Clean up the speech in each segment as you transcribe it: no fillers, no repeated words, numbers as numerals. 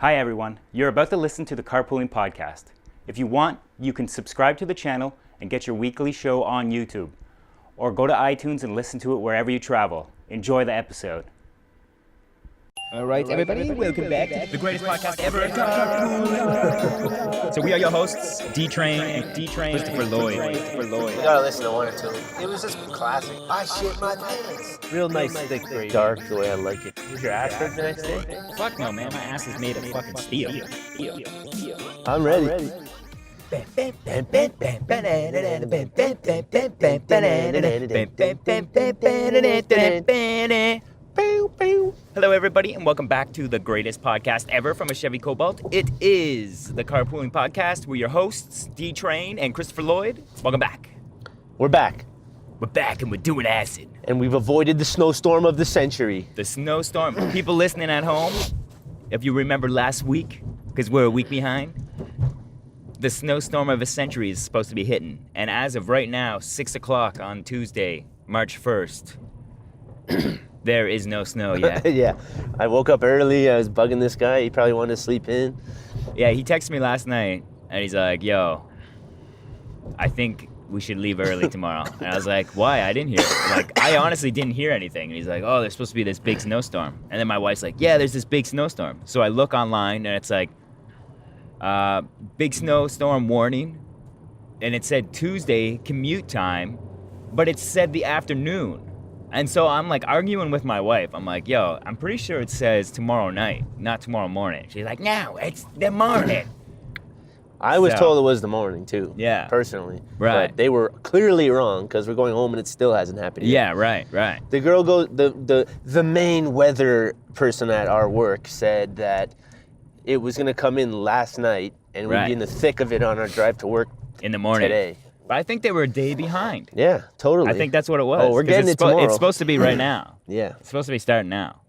Hi everyone, you're about to listen to the Carpooling podcast. If you want, you can subscribe to the channel and get your weekly show on YouTube. Or go to iTunes and listen to it wherever you travel. Enjoy the episode. All right, everybody, welcome back to the greatest podcast ever, Carpooling. So we are your hosts, D-Train and D-Train, Kristopher Lloyd. You gotta listen to one or two. It was just classic. I shit my pants. Real nice, thick gravy. Dark the way I like it. Was your ass hurt the next day? Fuck no, man, my ass is made of fucking steel. I'm ready. Hello, everybody, and welcome back to the greatest podcast ever from a Chevy Cobalt. It is the Carpooling Podcast. We're your hosts, D-Train and Kristopher Lloyd. Welcome back. We're back. We're back and we're doing acid. And we've avoided the snowstorm of the century. The snowstorm. People listening at home, if you remember last week, because we're a week behind, the snowstorm of a century is supposed to be hitting. And as of right now, 6 o'clock on Tuesday, March 1st, there is no snow yet. Yeah. I woke up early. I was bugging this guy. He probably wanted to sleep in. Yeah, he texted me last night, and he's like, yo, I think we should leave early tomorrow. And I was like, why? I didn't hear it. Like, I honestly didn't hear anything. And he's like, oh, there's supposed to be this big snowstorm. And then my wife's like, yeah, there's this big snowstorm. So I look online, and it's like, big snowstorm warning. And it said Tuesday commute time, but it said the afternoon. And so I'm like arguing with my wife. I'm like, yo, I'm pretty sure it says tomorrow night, not tomorrow morning. She's like, no, it's the morning. I was told it was the morning, too. Yeah. Personally. Right. But they were clearly wrong, because we're going home and it still hasn't happened yet. Yeah, right. The girl goes, the main weather person at our work said that it was going to come in last night, and we'd be in the thick of it on our drive to work in the morning. Today. But I think they were a day behind. Yeah, totally. I think that's what it was. Oh, we're getting it tomorrow. It's supposed to be right now. Yeah. It's supposed to be starting now.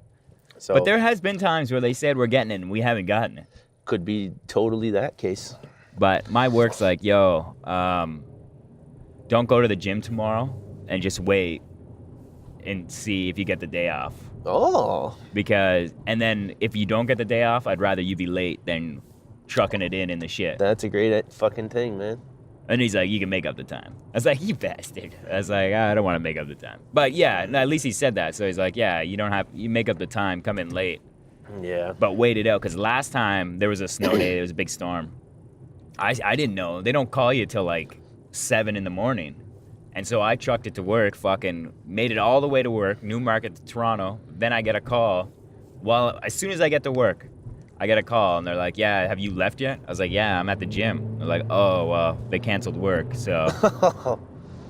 So but there has been times where they said we're getting it and we haven't gotten it. Could be totally that case. But my work's like, yo, don't go to the gym tomorrow and just wait and see if you get the day off. Oh. And then if you don't get the day off, I'd rather you be late than trucking it in the shit. That's a great fucking thing, man. And he's like, you can make up the time. I was like, you bastard. I was like, I don't want to make up the time. But yeah, at least he said that. So he's like, yeah, you make up the time, come in late. Yeah. But wait it out, because last time there was a snow day, there was a big storm. I didn't know. They don't call you till like 7 in the morning. And so I trucked it to work, fucking made it all the way to work, Newmarket to Toronto. Then I get a call. Well, as soon as I get to work, I get a call, and they're like, yeah, have you left yet? I was like, yeah, I'm at the gym. They're like, oh, well, they canceled work. So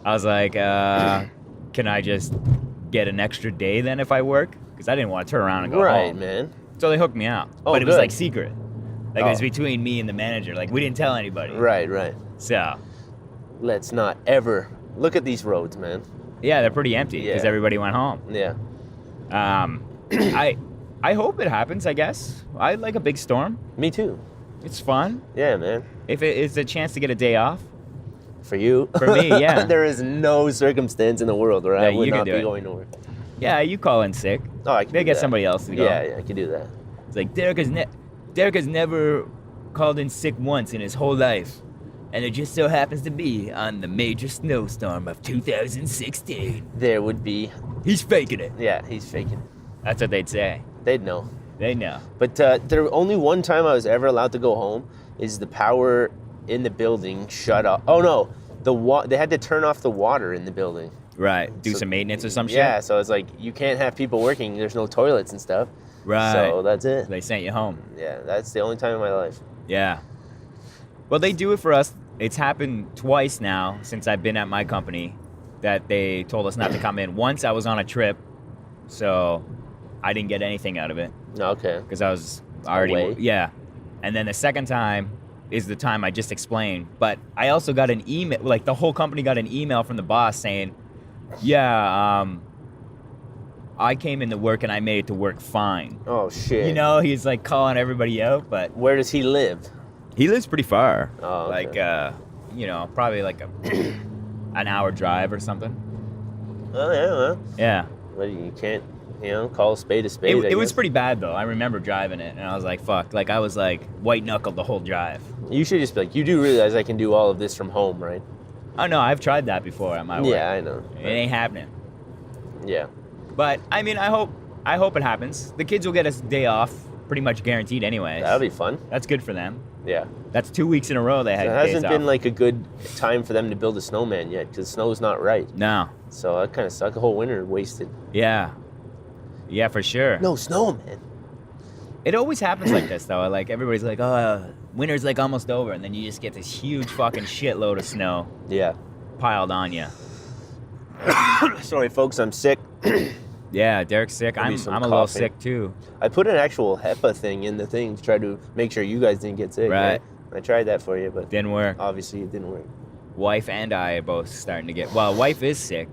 I was like, can I just get an extra day then if I work? Because I didn't want to turn around and go home. Right, man. So they hooked me out. Oh, but it was good. like secret. Like it was between me and the manager. Like we didn't tell anybody. Right. So. Let's not ever look at these roads, man. Yeah, they're pretty empty because everybody went home. Yeah. I hope it happens, I guess. I like a big storm. Me too. It's fun. Yeah, man. If it is a chance to get a day off. For you? For me, yeah. There is no circumstance in the world where I would not be going to work. Yeah, you call in sick. Oh, I can They do get that. somebody else to go. Yeah, I can do that. It's like, Derek has never called in sick once in his whole life. And it just so happens to be on the major snowstorm of 2016. There would be. He's faking it. Yeah, he's faking it. That's what they'd say. They'd know. They know. But there only one time I was ever allowed to go home is the power in the building shut off. Oh no, they had to turn off the water in the building. Right. Do some maintenance or some shit. Yeah, so it's like you can't have people working. There's no toilets and stuff. Right. So that's it. They sent you home. Yeah, that's the only time in my life. Yeah. Well, they do it for us. It's happened twice now since I've been at my company that they told us not to come in. Once I was on a trip, so I didn't get anything out of it. Okay. Because I was already Away. Yeah. And then the second time is the time I just explained. But I also got an email, like the whole company got an email from the boss saying, yeah, I came into work and I made it to work fine. Oh shit. You know, he's like calling everybody out, but Where does he live? he lives pretty far. Oh, okay. Like, you know, probably like an hour drive or something. Oh yeah. Well, Yeah. But you can't, call a spade a spade. It was pretty bad though. I remember driving it, and I was like, "Fuck!" Like I was like white knuckled the whole drive. You should just be like, you do realize I can do all of this from home, right? Oh no, I've tried that before at my work. Yeah, I know. It ain't happening. Yeah. But I mean, I hope it happens. The kids will get a day off, pretty much guaranteed anyway. That'll be fun. That's good for them. Yeah. That's 2 weeks in a row they had It days hasn't off. been like a good time for them to build a snowman yet because snow's not right. No. So that kind of sucked. The whole winter wasted. Yeah. Yeah, for sure. No snowman. It always happens like this though. Like everybody's like, "Oh, winter's like almost over," and then you just get this huge fucking shitload of snow Yeah. piled on you. Sorry, folks, I'm sick. Yeah, Derek's sick. Maybe I'm some a little coughing. sick too. I put an actual HEPA thing in the thing to try to make sure you guys didn't get sick. Right. I tried that for you, but Didn't work. obviously it didn't work. Wife and I are both starting to get. Well, wife is sick.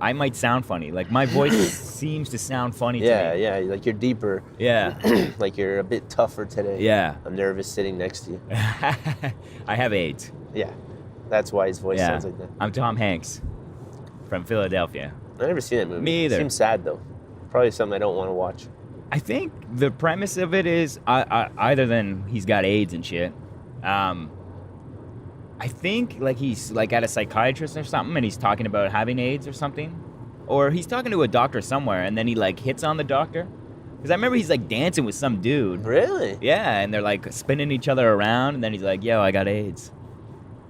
I might sound funny. Like my voice seems to sound funny to me. Yeah, like you're deeper. Yeah. Like you're a bit tougher today. Yeah. I'm nervous sitting next to you. I have AIDS. Yeah. That's why his voice Yeah. sounds like that. I'm Tom Hanks from Philadelphia. I've never seen that movie. Me either. Seems sad though. Probably something I don't want to watch. I think the premise of it is either than he's got AIDS and shit. I think like he's like at a psychiatrist or something, and he's talking about having AIDS or something, or he's talking to a doctor somewhere, and then he like hits on the doctor. Because I remember he's like dancing with some dude. Really? Yeah, and they're like spinning each other around, and then he's like, "Yo, I got AIDS."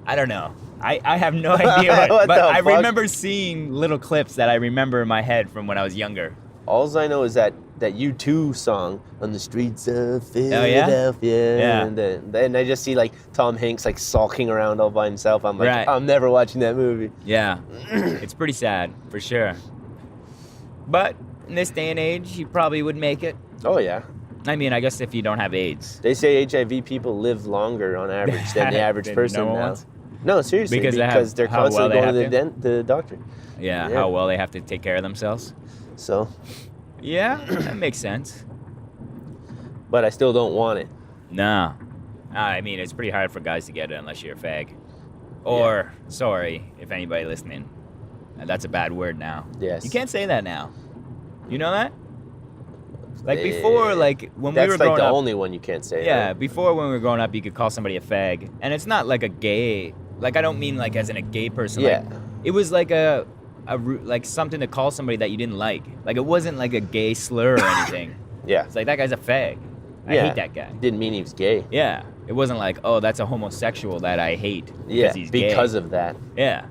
I don't know. I have no idea, What but the I fuck? remember seeing little clips that I remember in my head from when I was younger. All I know is that U2 song on the streets of Oh, yeah? Philadelphia. Yeah. And then I just see like Tom Hanks like sulking around all by himself. I'm like, Right. I'm never watching that movie. Yeah, it's pretty sad for sure. But in this day and age, you probably would make it. Oh yeah. I mean, I guess if you don't have AIDS. They say HIV people live longer on average than the average Than person normal now. ones? No, seriously, Because because, they have- they're how well constantly they going have to the doctor. Yeah, Yeah. how well they have to take care of themselves. So, Yeah, that makes sense. but I still don't want it. No. I mean, it's pretty hard for guys to get it unless you're a fag. Or, sorry, if anybody listening. That's a bad word now. Yes. You can't say that now. You know that? Like before, like when we That's were like growing the up. only one you can't say. Yeah, right? before when we were growing up, you could call somebody a fag. And it's not like a gay, like I don't mean like as in a gay person. Yeah. Like, it was like like something to call somebody that you didn't like. Like it wasn't like a gay slur or anything. Yeah. It's like that guy's a fag. I Yeah. hate that guy. Didn't mean he was gay. Yeah. It wasn't like, oh, that's a homosexual that I hate Yeah, because he's gay. because of that. Yeah.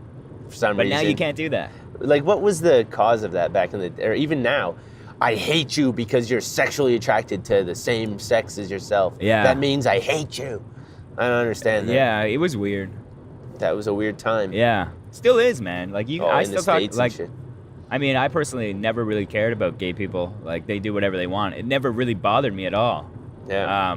For some But reason. now you can't do that. Like, what was the cause of that back in the, or even now? I hate you because you're sexually attracted to the same sex as yourself. Yeah. That means I hate you. I don't understand that. Yeah, it was weird. That was a weird time. Yeah. Still is, man. Like you, Oh, I in the still talk States like. and shit. I mean, I personally never really cared about gay people. Like they do whatever they want. It never really bothered me at all. Yeah.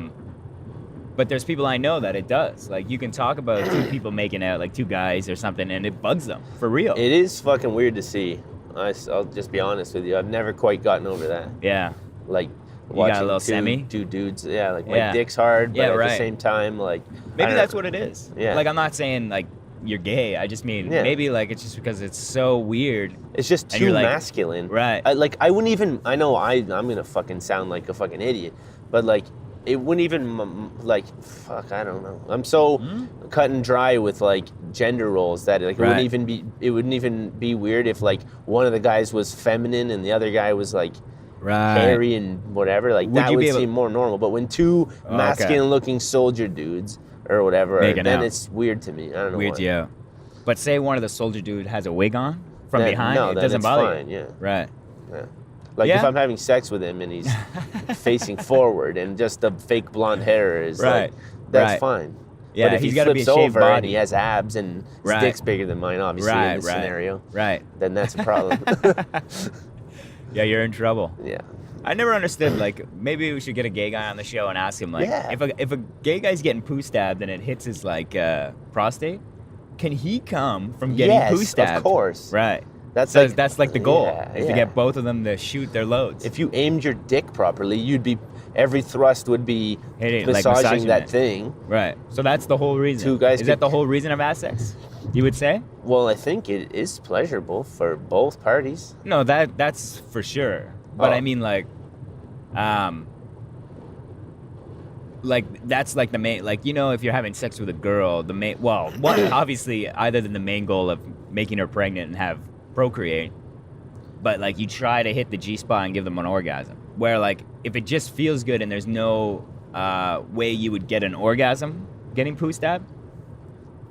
But there's people I know that it does. Like you can talk about two people making out, like two guys or something, and it bugs them for real. It is fucking weird to see. I'll just be honest with you. I've never quite gotten over that. Yeah. Like, got a watching little semi? two dudes. Yeah, like my Yeah. dick's hard, but Yeah, at right. the same time, like Maybe that's what it is. Yeah. Like I'm not saying like you're gay. I just mean Yeah. maybe like it's just because it's so weird. It's just And too you're like- masculine. Right. I wouldn't even. I know I'm gonna fucking sound like a fucking idiot, but like it wouldn't even like fuck. I don't know. I'm so cut and dry with like gender roles that like Right. it wouldn't even be weird if like one of the guys was feminine and the other guy was like Right. hairy and whatever. Like Would that you would be able- seem more normal. But when two Okay. masculine-looking soldier dudes or whatever, Making then out. it's weird to me. I don't know. Weird, why. yeah. But say one of the soldier dude has a wig on from Then- behind, no, it then doesn't it's bother fine, you. yeah. Right. Yeah. Like Yeah. if I'm having sex with him and he's facing forward and just the fake blonde hair is Right. like, that's Right. fine. Yeah, but if he's he gotta be flips a shaved over and body. he has abs and his Right. dick's bigger than mine, obviously Right, in this right. scenario, Right. then that's a problem. Yeah, you're in trouble. Yeah. I never understood, like, maybe we should get a gay guy on the show and ask him, like, Yeah. if a gay guy's getting poo stabbed and it hits his, like, prostate, can he come from getting poo Yes, stabbed? of course. Right. That's like the goal, Yeah, is to yeah. get both of them to shoot their loads. If you aimed your dick properly, every thrust would be Hitting, like, massaging massaging that it. thing. Right. So that's the whole reason. Two guys Is that could- the whole reason of have sex? You would say? Well, I think it is pleasurable for both parties. No, that's for sure. But Oh. I mean, like that's like the main, like, you know, if you're having sex with a girl, the main, well, one, obviously either than the main goal of making her pregnant and have procreate, but like you try to hit the G-spot and give them an orgasm. Where like if it just feels good and there's no way you would get an orgasm getting poo stabbed,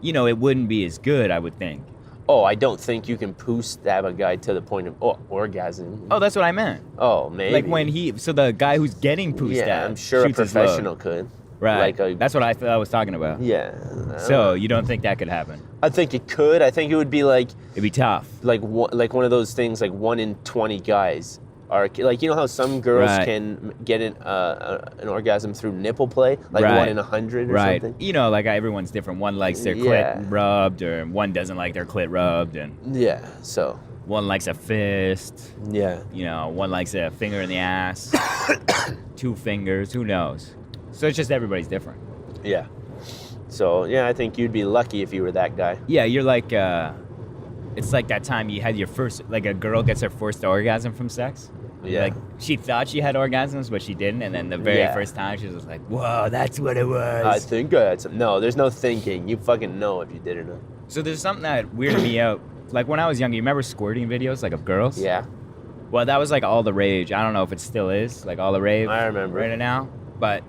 you know, it wouldn't be as good, I would think. Oh, I don't think you can poo stab a guy to the point of orgasm. Oh, that's what I meant. Oh, maybe. Like when so the guy who's getting poo Yeah, stabbed I'm sure a shoots his load. professional could. Right. Like That's what I was talking about. Yeah. So you don't think that could happen? I think it could. I think it would be like It'd be tough. like one of those things, like 1 in 20 guys are like, you know how some girls Right. can get an orgasm through nipple play, like Right. 1 in 100 or Right. something. You know, like everyone's different. One likes their Yeah. clit rubbed, or one doesn't like their clit rubbed, and Yeah. So one likes a fist. yeah. You know, one likes a finger in the ass, 2 fingers. Who knows? So it's just everybody's different. Yeah. So yeah, I think you'd be lucky if you were that guy. Yeah, you're like, it's like that time you had your first, like a girl gets her first orgasm from sex. Yeah. Like she thought she had orgasms, but she didn't, and then the very Yeah. first time she was just like, "Whoa, that's what it was." I think I had some. No, there's no thinking. You fucking know if you did or not. So there's something that weirded me out. Like when I was younger, you remember squirting videos like of girls? Yeah. Well, that was like all the rage. I don't know if it still is, like all the rave. I remember. right now, but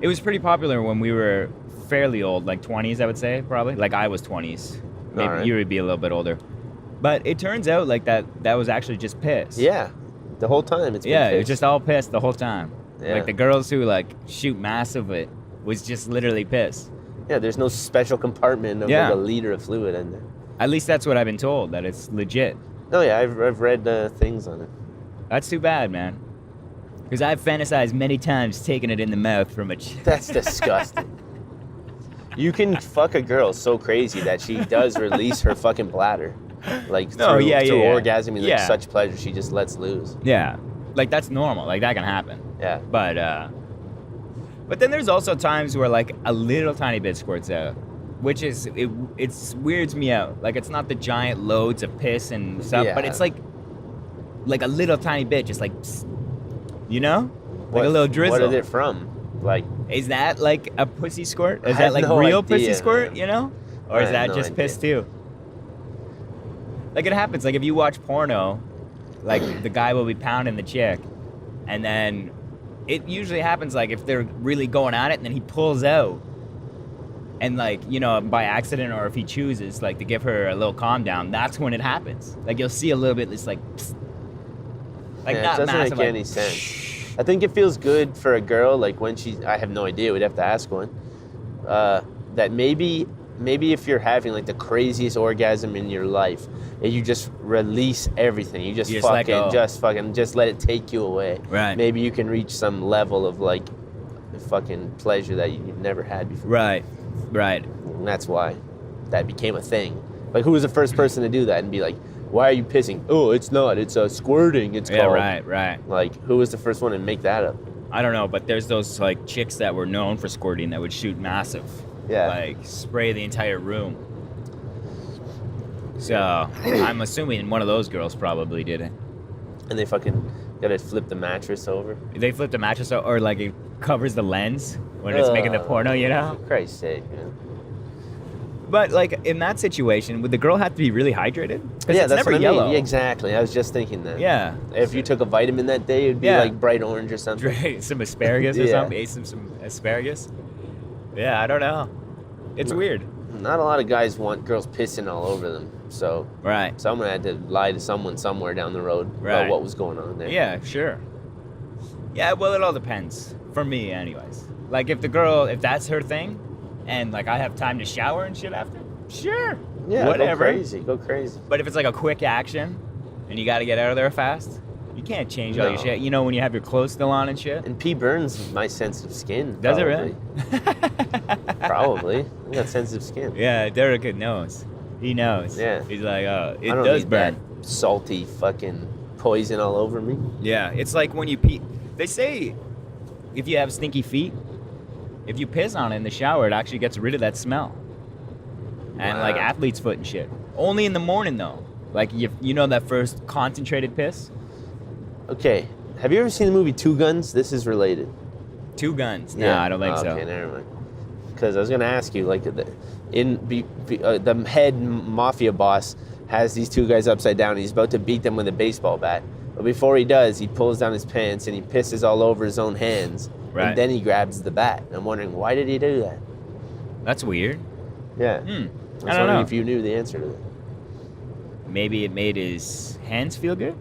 it was pretty popular when we were fairly old, like 20s, I would say, probably. Like I was 20s. Maybe Alright. you would be a little bit older. But it turns out like that was actually just piss. Yeah. The whole time it's been Yeah, it was pissed. just all piss the whole time. Yeah. Like the girls who like shoot massive, it was just literally piss. Yeah, there's no special compartment of Yeah. like a liter of fluid in there. At least that's what I've been told, that it's legit. Oh yeah, I've read things on it. That's too bad, man. Because I've fantasized many times taking it in the mouth from a That's disgusting. You can fuck a girl so crazy that she does release her fucking bladder. Like through, Oh, yeah, through yeah. orgasming, like Yeah. such pleasure, she just lets loose. Yeah, like that's normal. Like that can happen. Yeah. But then there's also times where like a little tiny bit squirts out, which is it's weirds me out. Like it's not the giant loads of piss and stuff, but Yeah. it's like a little tiny bit, just like, psst, you know, like a What- little drizzle. What is it from? Like, Is that like a pussy squirt? Is I that have like no real idea, pussy squirt? man. You know, or I is have that no just idea. piss too? Like it happens. Like if you watch porno, like the guy will be pounding the chick, and then it usually happens like if they're really going at it, and then he pulls out, and like, you know, by accident or if he chooses like to give her a little calm down, that's when it happens. Like you'll see a little bit, this like, psst. Like yeah, not it doesn't massive, make like, any sense. I think it feels good for a girl, like when I have no idea, we'd have to ask one, that maybe if you're having like the craziest orgasm in your life, and you just release everything, you just let go. just let it take you away. Right. Maybe you can reach some level of like fucking pleasure that you've never had before. Right, right. And that's why that became a thing. Like, who was the first person to do that and be like, why are you pissing? Oh, it's not. It's squirting. It's Yeah, called. right. Like, who was the first one to make that up? I don't know, but there's those like chicks that were known for squirting that would shoot massive. Yeah. Like spray the entire room. So I'm assuming one of those girls probably did it. And they fucking gotta flip the mattress over. They flipped the mattress out, or like it covers the lens when it's making the porno, you know? For Christ's sake, man. But like in that situation, would the girl have to be really hydrated? Because Yeah, it's that's never what I yellow. mean. Exactly. I was just thinking that. Yeah. If you took a vitamin that day, it'd be Yeah. like bright orange or something. Drank some asparagus or Yeah. something. Ate some asparagus. Yeah, I don't know. It's weird. Not a lot of guys want girls pissing all over them. So Right. someone had to lie to someone somewhere down the road Right. about what was going on there. Yeah, sure. Yeah, well, it all depends. For me, anyways. Like, if that's her thing, and, like, I have time to shower and shit after, sure. Yeah, Whatever. Go crazy. But if it's, like, a quick action, and you got to get out of there fast, you can't change all your No. shit. You know, when you have your clothes still on and shit? And pee burns my sensitive skin. Does probably. it really? Probably. I got sensitive skin. Yeah, Derek knows. He knows. Yeah. He's like, oh, it I don't does need burn. that salty fucking poison all over me. Yeah, it's like when you pee. They say if you have stinky feet, if you piss on it in the shower, it actually gets rid of that smell. And like Wow. athlete's foot and shit. Only in the morning though. Like you know that first concentrated piss? Okay, have you ever seen the movie Two Guns? This is related. 2 guns. No, I don't think so. Okay, never mind. Because I was gonna ask you, like, the head mafia boss has these 2 guys upside down. He's about to beat them with a baseball bat, but before he does, he pulls down his pants and he pisses all over his own hands. Right. And then he grabs the bat. I'm wondering, why did he do that? That's weird. Yeah. I was don't wondering know. if you knew the answer to that. Maybe it made his hands feel good?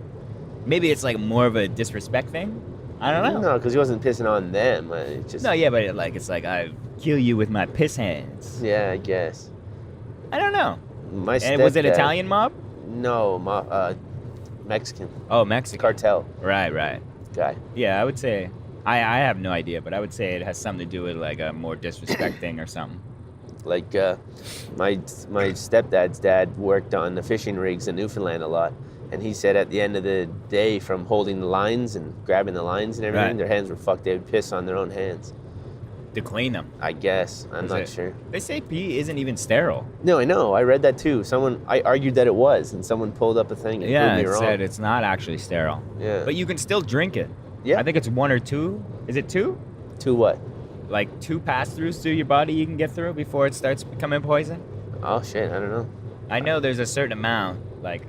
Maybe it's like more of a disrespect thing? I don't know. No, because he wasn't pissing on them. It just. No, yeah, but it's like I kill you with my piss hands. Yeah, I guess. I don't know. My And was it stepdad- Italian mob? No, Mexican Oh, Mexican. cartel Right. guy. Yeah, I would say. I have no idea, but I would say it has something to do with like a more disrespect thing or something. Like my stepdad's dad worked on the fishing rigs in Newfoundland a lot, and he said at the end of the day, from holding the lines and grabbing the lines and everything, Right. their hands were fucked. They would piss on their own hands. To clean them. I guess. I'm Is not it? sure. They say pee isn't even sterile. No, I know. I read that too. I argued that it was, and someone pulled up a thing and Yeah, proved it me wrong. said it's not actually sterile. Yeah. But you can still drink it. Yeah. I think it's 1 or 2. Is it 2? To what? Like 2 pass-throughs through your body you can get through before it starts becoming poison? Oh shit! I don't know. I know there's a certain amount. Like,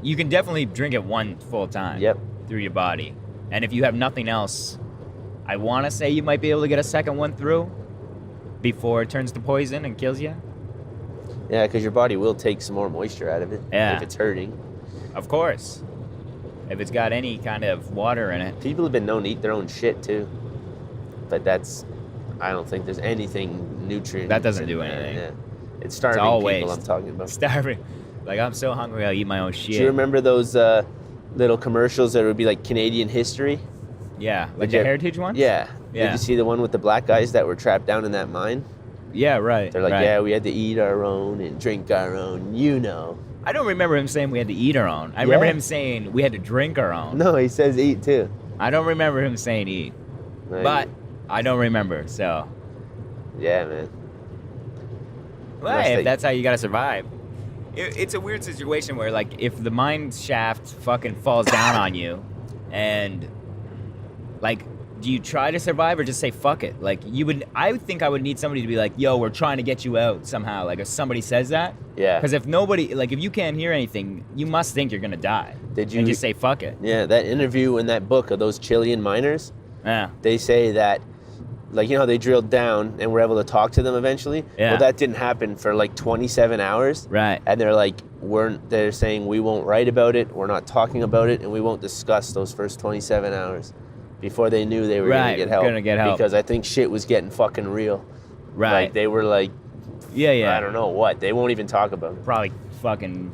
you can definitely drink it 1 full time. Yep. Through your body. And if you have nothing else, I want to say you might be able to get a second one through before it turns to poison and kills you. Yeah, because your body will take some more moisture out of it. Yeah. If it's hurting. Of course. If it's got any kind of water in it. People have been known to eat their own shit too. But I don't think there's anything nutrient. That doesn't do anything. Yeah. It's starving all people waste. I'm talking about. Starving. Like, I'm so hungry I'll eat my own shit. Do you remember those little commercials that would be like Canadian history? Yeah, like Did the you- heritage one? Yeah. Yeah. Did you see the one with the black guys that were trapped down in that mine? Yeah, right. They're like, right. yeah, we had to eat our own and drink our own, you know. I don't remember him saying we had to eat our own. I remember Yeah. him saying we had to drink our own. No, he says eat too. I don't remember him saying eat. Like, But I don't remember, so. yeah, man. Well, Unless if they- that's how you gotta survive. It's a weird situation where, like, if the mine shaft fucking falls down on you, and, like, do you try to survive or just say fuck it? Like, I would think I would need somebody to be like, yo, we're trying to get you out somehow. Like, if somebody says that. Yeah. Because if nobody, like, if you can't hear anything, you must think you're gonna die. Did you- And just say fuck it. Yeah, that interview in that book of those Chilean miners, Yeah. they say that, like, you know how they drilled down and were able to talk to them eventually? Yeah. Well, that didn't happen for like 27 hours. Right. And they're like, they're saying we won't write about it, we're not talking about it, and we won't discuss those first 27 hours before they knew they were Right, gonna get help. help. Because I think shit was getting fucking real. Right. Like, they were like, Yeah. I don't know what. They won't even talk about it. Probably fucking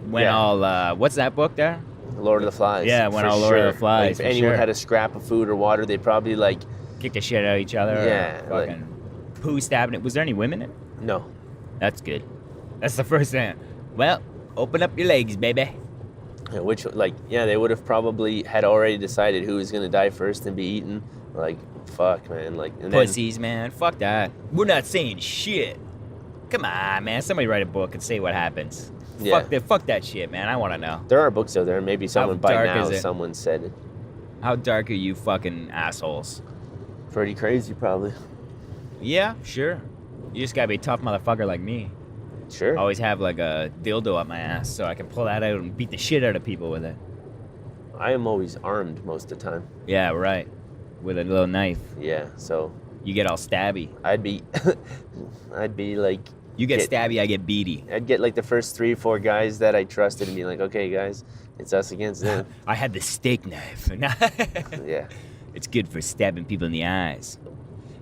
went Yeah. all, what's that book there? Lord of the Flies. Yeah, when for all Lord of sure. the Flies, Like, if for anyone sure. had a scrap of food or water, they'd probably like, Kick the shit out of each other. Yeah, Or fucking poo stabbing it. Was there any women in it? no. That's good. That's the first thing. Well, open up your legs, baby. Yeah, which, like, yeah, they would have probably had already decided who was gonna die first and be eaten. Like, fuck, man. Like, and then, Pussies, man. Fuck that. We're not saying shit. Come on, man. Somebody write a book and say what happens. Yeah. Fuck that shit, man. I want to know. there are books out there. Maybe someone by dark now is it? someone said it. How dark are you fucking assholes? Pretty crazy, probably. Yeah, sure. You just gotta be a tough motherfucker like me. Sure. Always have like a dildo up my ass so I can pull that out and beat the shit out of people with it. I am always armed most of the time. Yeah, right. With a little knife. Yeah, so You get all stabby. I'd be, I'd be like, You get stabby, I get beady. I'd get like the first 3 or 4 guys that I trusted and be like, okay, guys, it's us against them. I had the steak knife. Yeah. It's good for stabbing people in the eyes.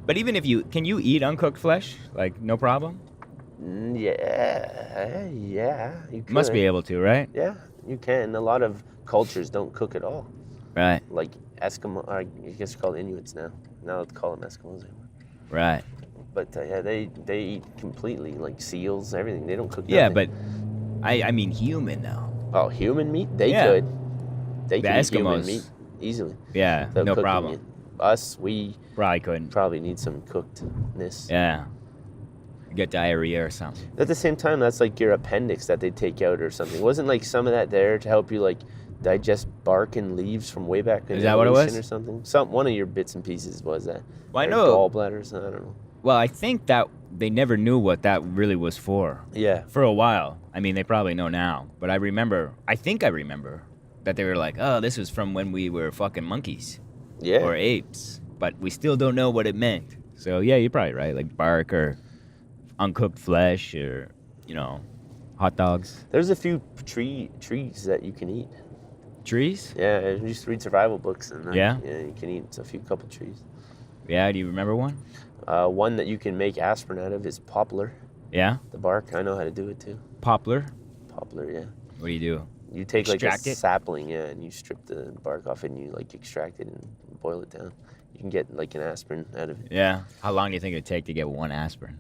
But even if can you eat uncooked flesh? Like, no problem? Yeah, you could. Must be able to, right? Yeah, you can. A lot of cultures don't cook at all. Right, Like Eskimo, or I guess they're called Inuits now. Now let's call them Eskimos anymore. right. But yeah, they eat completely, like seals, everything. They don't cook Yeah, nothing. I mean human though. Oh, human meat? They Yeah. could. They The could eat human Eskimos. meat easily. Yeah, without no cooking problem. it. Us, we Probably couldn't. probably need some cookedness. Yeah. Get diarrhea or something. At the same time, that's like your appendix that they take out or something. Wasn't like some of that there to help you like digest bark and leaves from way back in Is that what it evolution was? or something? One of your bits and pieces was that. Well, I Or know. gallbladders. I don't know. Well, I think that they never knew what that really was for. Yeah. For a while. I mean, they probably know now. But I think I remember that they were like, oh, this was from when we were fucking monkeys Yeah. or apes. But we still don't know what it meant. So, yeah, you're probably right. Like bark or uncooked flesh or, hot dogs. There's a few trees that you can eat. Trees? Yeah, I used to read survival books and Yeah? you can eat a couple trees. Yeah, do you remember one? One that you can make aspirin out of is poplar. Yeah? The bark, I know how to do it too. Poplar? Poplar, yeah. What do you do? You take Extract like a it? sapling, yeah, and you strip the bark off it and you like extract it and boil it down. You can get like an aspirin out of it. Yeah. How long do you think it would take to get one aspirin?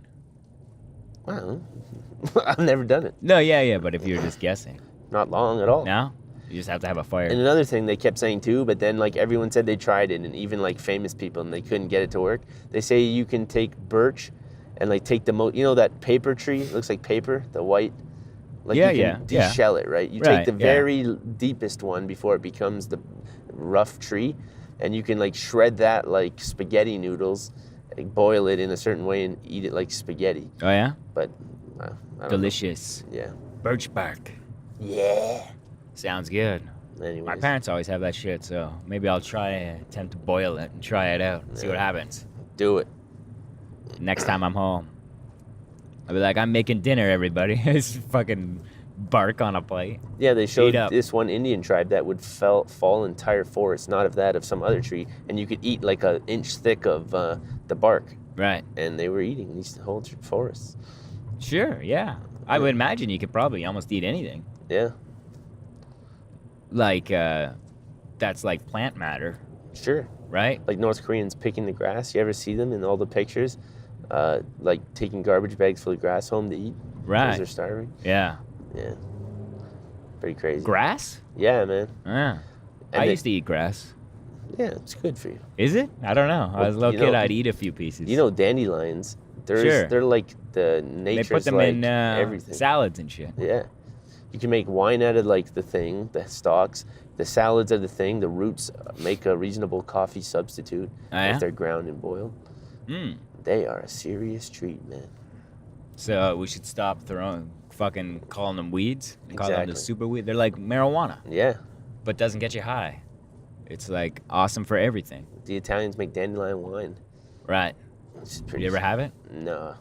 I don't know. I've never done it. No, yeah, but if you were just guessing. Not long at all. No? You just have to have a fire. And another thing they kept saying too, but then like everyone said they tried it, and even like famous people, and they couldn't get it to work. They say you can take birch and like take that paper tree, it looks like paper, the white. Like Yeah, you yeah, can yeah. deshell it, right? You Right, take the yeah. very deepest one before it becomes the rough tree, and you can like shred that like spaghetti noodles, like boil it in a certain way and eat it like spaghetti. Oh, yeah? But I don't Delicious. know. Yeah. Birch bark. Yeah. Sounds good. Anyways. My parents always have that shit, so maybe I'll attempt to boil it and try it out and see what happens. Do it. Next time I'm home. I'll be like, I'm making dinner, everybody. It's fucking bark on a plate. Yeah, they showed up. this one Indian tribe that would fall entire forests, not of that, of some other tree, and you could eat like an inch thick of the bark, Right. and they were eating these whole forests. Sure, yeah. I would imagine you could probably almost eat anything. Yeah, Like, that's like plant matter, sure. right? Like North Koreans picking the grass. You ever see them in all the pictures? Like taking garbage bags full of grass home to eat because Right. they're starving. Yeah. Yeah, pretty crazy. Grass? Yeah, man. Yeah. And I they- used to eat grass. Yeah, it's good for you. Is it? I don't know. I Well, was a little you kid, know- I'd eat a few pieces. You know, dandelions. Sure. They're like the they nature's put them like in everything. salads and shit. Yeah. You can make wine out of like the thing, the stalks. The salads are the thing. The roots make a reasonable coffee substitute Oh, yeah? if they're ground and boiled. Mm. They are a serious treat, man. So we should stop fucking calling them weeds. And call them the Exactly. super weed. They're like marijuana, Yeah. but doesn't get you high. It's like awesome for everything. The Italians make dandelion wine. Right. It's pretty. You ever have it? No.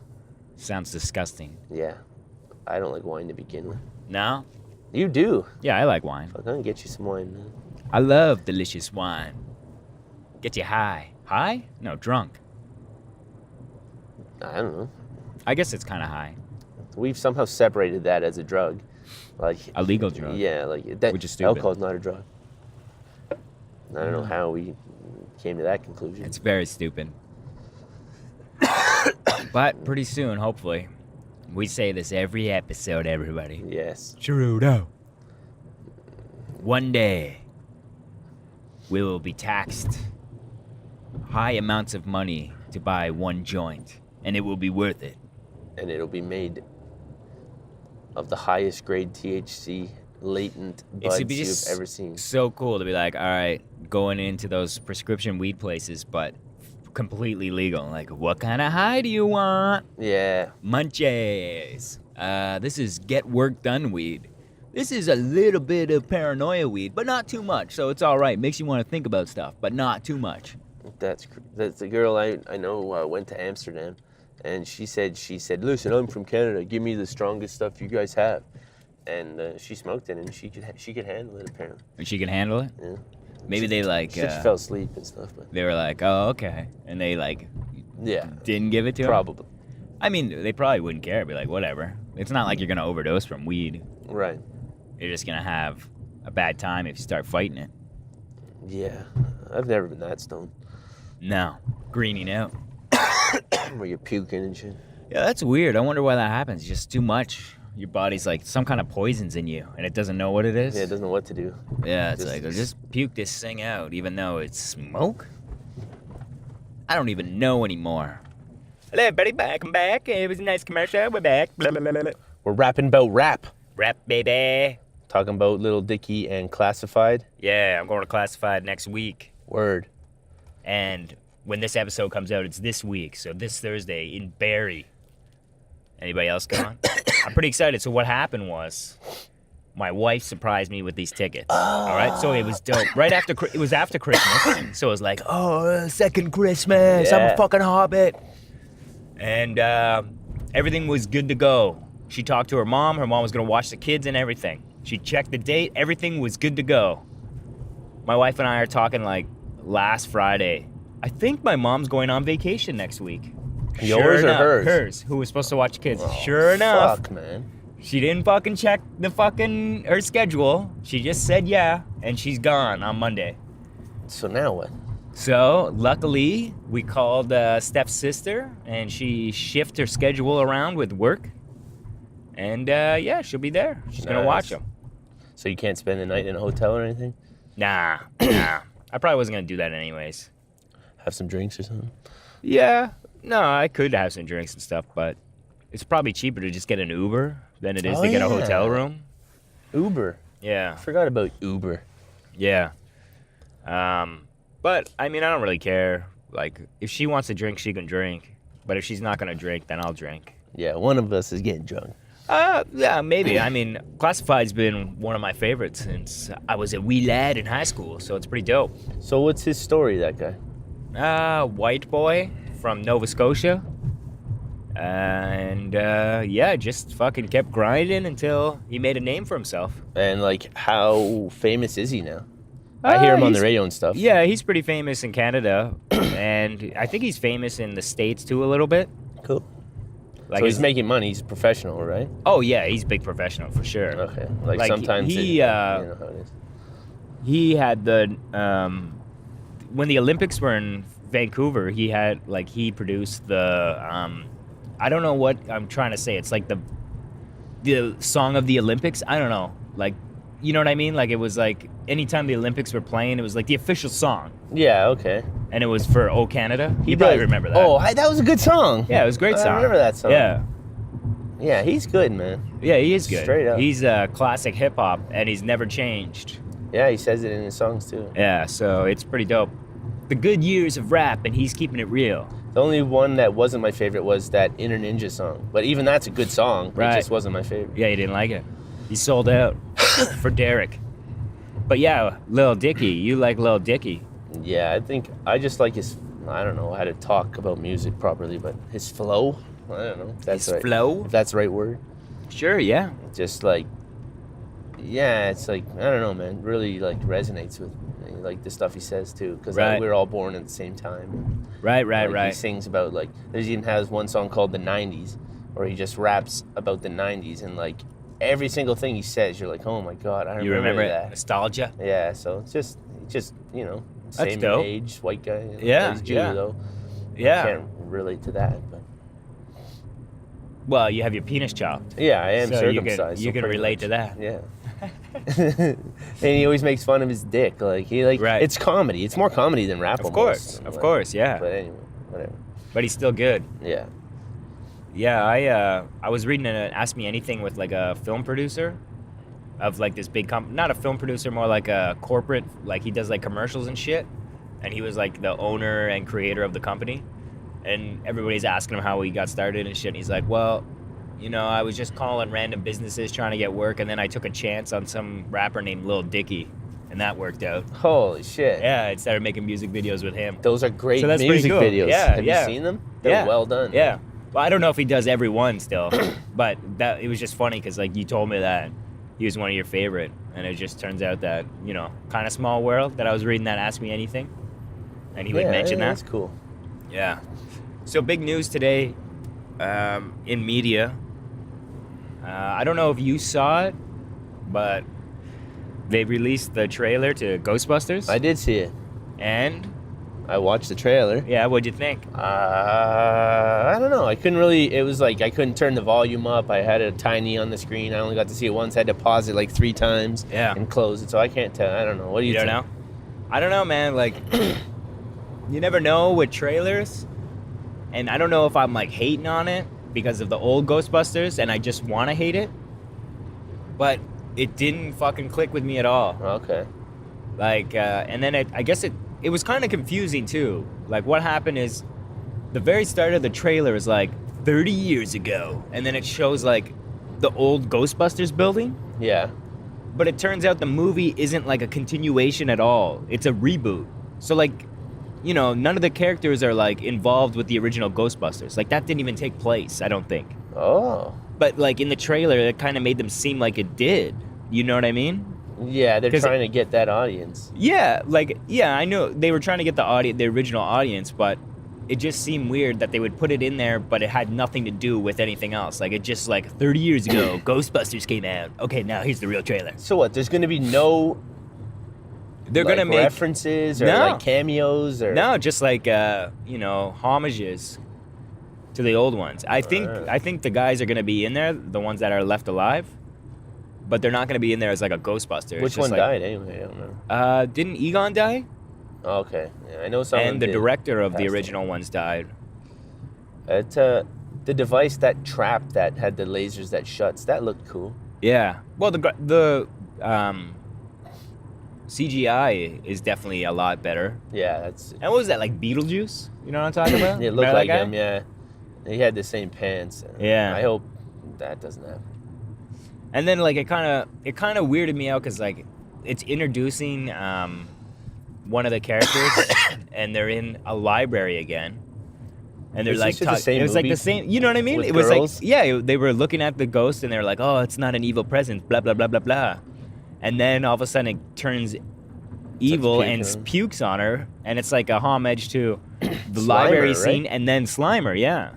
Sounds disgusting. Yeah. I don't like wine to begin with. No? You do. Yeah, I like wine. Fuck, I'm gonna get you some wine, man. I love delicious wine. Get you high. High? No, drunk. I don't know. I guess it's kind of high. We've somehow separated that as a drug. Like A legal drug. Yeah, like that. Which is stupid. Alcohol's not a drug. I don't know how we came to that conclusion. It's very stupid. But pretty soon, hopefully. We say this every episode, everybody. Yes. Trudeau. One day, we will be taxed high amounts of money to buy one joint, and it will be worth it. And it'll be made of the highest grade THC latent buds It'd be you've just ever seen. so cool to be like, all right, going into those prescription weed places, but completely legal. Like, what kind of high do you want? Yeah. Munchies. This is get work done weed. This is a little bit of paranoia weed, but not too much, so it's all right. Makes you want to think about stuff, but not too much. That's the girl I know went to Amsterdam, and she said, listen, I'm from Canada. Give me the strongest stuff you guys have. And she smoked it, and she could handle it apparently. And she can handle it. Yeah. Maybe they like. She just fell asleep and stuff, but They were like, oh, okay, and they like yeah, didn't give it to her. probably. I mean, they probably wouldn't care. Be like, whatever. It's not like you're gonna overdose from weed. Right. You're just gonna have a bad time if you start fighting it. Yeah. I've never been that stoned. No, greening out. Where you're puking and shit. Yeah, that's weird. I wonder why that happens. Just too much. your body's like some kind of poison's in you, and it doesn't know what it is. Yeah, it doesn't know what to do. Yeah, it's like, just puke this thing out, even though it's smoke. I don't even know anymore. Hello, everybody, I'm back. It was a nice commercial. We're back. Blah, blah, blah, blah. We're rapping about rap. Rap, baby. Talking about Lil Dicky and Classified. Yeah, I'm going to Classified next week. Word. And when this episode comes out, it's this week. So this Thursday in Barrie. Anybody else going? I'm pretty excited. So what happened was, my wife surprised me with these tickets. All right, so it was dope. It was after Christmas, so it was like, oh, second Christmas, I'm a fucking hobbit. And everything was good to go. She talked to her mom. Her mom was gonna watch the kids and everything. She checked the date. Everything was good to go. My wife and I are talking like last Friday. I think my mom's going on vacation next week. Yours or hers? Hers, who was supposed to watch kids. Oh, sure enough. Fuck, man. She didn't fucking check her schedule. She just said yeah, and she's gone on Monday. So now what? So luckily, we called Steph's sister, and she shifted her schedule around with work. And yeah, she'll be there. She's gonna watch them. So you can't spend the night in a hotel or anything? Nah. I probably wasn't gonna do that anyways. Have some drinks or something? Yeah. No, I could have some drinks and stuff, but it's probably cheaper to just get an Uber than it is to get a hotel room. Uber. Yeah. I forgot about Uber. Yeah. But, I mean, I don't really care. Like, if she wants to drink, she can drink. But if she's not going to drink, then I'll drink. Yeah, one of us is getting drunk. Yeah, maybe. I mean, Classified's been one of my favorites since I was a wee lad in high school, so it's pretty dope. So what's his story, that guy? White boy from Nova Scotia. And, yeah, just fucking kept grinding until he made a name for himself. And, like, how famous is he now? I hear him on the radio and stuff. Yeah, he's pretty famous in Canada. And I think he's famous in the States, too, a little bit. Cool. Like, so he's making money. He's a professional, right? Oh, yeah, he's a big professional, for sure. Okay. Like sometimes he, you know how it is. He had the, when the Olympics were in Vancouver, he had, like, he produced the, I don't know what I'm trying to say. It's like the song of the Olympics. I don't know. Like, you know what I mean? Like, it was like, anytime the Olympics were playing, it was like the official song. Yeah, okay. And it was for O Canada. You probably remember that. Oh, that was a good song. Yeah, it was a great song. I remember that song. Yeah. Yeah, he's good, man. Yeah, he is good. Straight up. He's classic hip-hop, and he's never changed. Yeah, he says it in his songs, too. Yeah, so it's pretty dope. The good years of rap, and he's keeping it real. The only one that wasn't my favorite was that Inner Ninja song. But even that's a good song. Right. It just wasn't my favorite. Yeah, he didn't like it. He sold out for Derek. But yeah, Lil Dicky. You like Lil Dicky. Yeah, I think I just like his, I don't know how to talk about music properly, but his flow, I don't know if that's His right. flow? If that's the right word. Sure, yeah. Just like, yeah, it's like, I don't know, man, really like resonates with me. Like the stuff he says too, because Right. we were all born at the same time. Right. He sings about like, there's even has one song called The 90s, where he just raps about the 90s, and like every single thing he says, you're like, oh my God, I You remember that. Nostalgia? Yeah, so it's just, you know, That's same dope. age, white guy. Yeah, He's Jew, yeah. though. Yeah. I can't relate to that, but Well, you have your penis chopped. yeah, I am So circumcised. you so can pretty relate much. to that. Yeah. And he always makes fun of his dick. Like Right. it's comedy. It's more comedy than rap. Of almost. course, yeah. But anyway, whatever. But he's still good. Yeah. Yeah, I was reading an Ask Me Anything with like a film producer of like this big not a film producer, more like a corporate, like he does like commercials and shit. And he was like the owner and creator of the company. And everybody's asking him how he got started and shit. And he's like, well, you know, I was just calling random businesses trying to get work, and then I took a chance on some rapper named Lil Dicky, and that worked out. Holy shit. Yeah, I started making music videos with him. Those are great So that's pretty music cool. videos. Yeah, Have yeah. you seen them? They're well done. Yeah. Well, I don't know if he does every one still, but that it was just funny because like you told me that he was one of your favorite, and it just turns out that, you know, kind of small world that I was reading that Ask Me Anything, and he would mention that. That's cool. Yeah. So big news today in media. I don't know if you saw it, but they released the trailer to Ghostbusters. I did see it. And I watched the trailer. Yeah, what'd you think? I don't know. I couldn't really. It was like I couldn't turn the volume up. I had it tiny on the screen. I only got to see it once. I had to pause it like 3 times. Yeah. And close it. So I can't tell. I don't know. What do you You don't think? know? I don't know, man. Like, you never know with trailers. And I don't know if I'm like hating on it because of the old Ghostbusters and I just want to hate it. But it didn't fucking click with me at all. Okay. Like, and then I guess it was kind of confusing too. Like, what happened is the very start of the trailer is like 30 years ago. And then it shows like the old Ghostbusters building. Yeah. But it turns out the movie isn't like a continuation at all. It's a reboot. So like, you know, none of the characters are like involved with the original Ghostbusters. Like that didn't even take place, I don't think. Oh. But like in the trailer, it kind of made them seem like it did. You know what I mean? Yeah, they're 'Cause trying to get that audience. Yeah, like I know they were trying to get the original audience, but it just seemed weird that they would put it in there, but it had nothing to do with anything else. Like it just like 30 years ago, Ghostbusters came out. Okay, now here's the real trailer. So what? There's going to be no They're like, gonna make references or No. like cameos or no, just like you know, homages to the old ones. I think the guys are gonna be in there, the ones that are left alive, but they're not gonna be in there as like a Ghostbuster. Which one died anyway? I don't know. Didn't Egon die? Oh, okay. Yeah, I know some. And the director of the passed original ones died. It, the device that trap that had the lasers that shuts, that looked cool. Yeah. Well, the CGI is definitely a lot better. Yeah, that's. And what was that, like Beetlejuice? You know what I'm talking about? It looked Remember like that guy? him. Yeah, he had the same pants. Yeah. I hope that doesn't happen. And then like it kind of weirded me out because like it's introducing one of the characters and they're in a library again. And they're Is like, this just the same it was like movie the same, you know what I mean? with It was girls? like, yeah, they were looking at the ghost and they were like, oh, it's not an evil presence, blah, blah, blah, blah, blah. And then all of a sudden it turns evil puke and on him. pukes on her. And it's like a homage to the Slimer, library right? scene and then Slimer, yeah.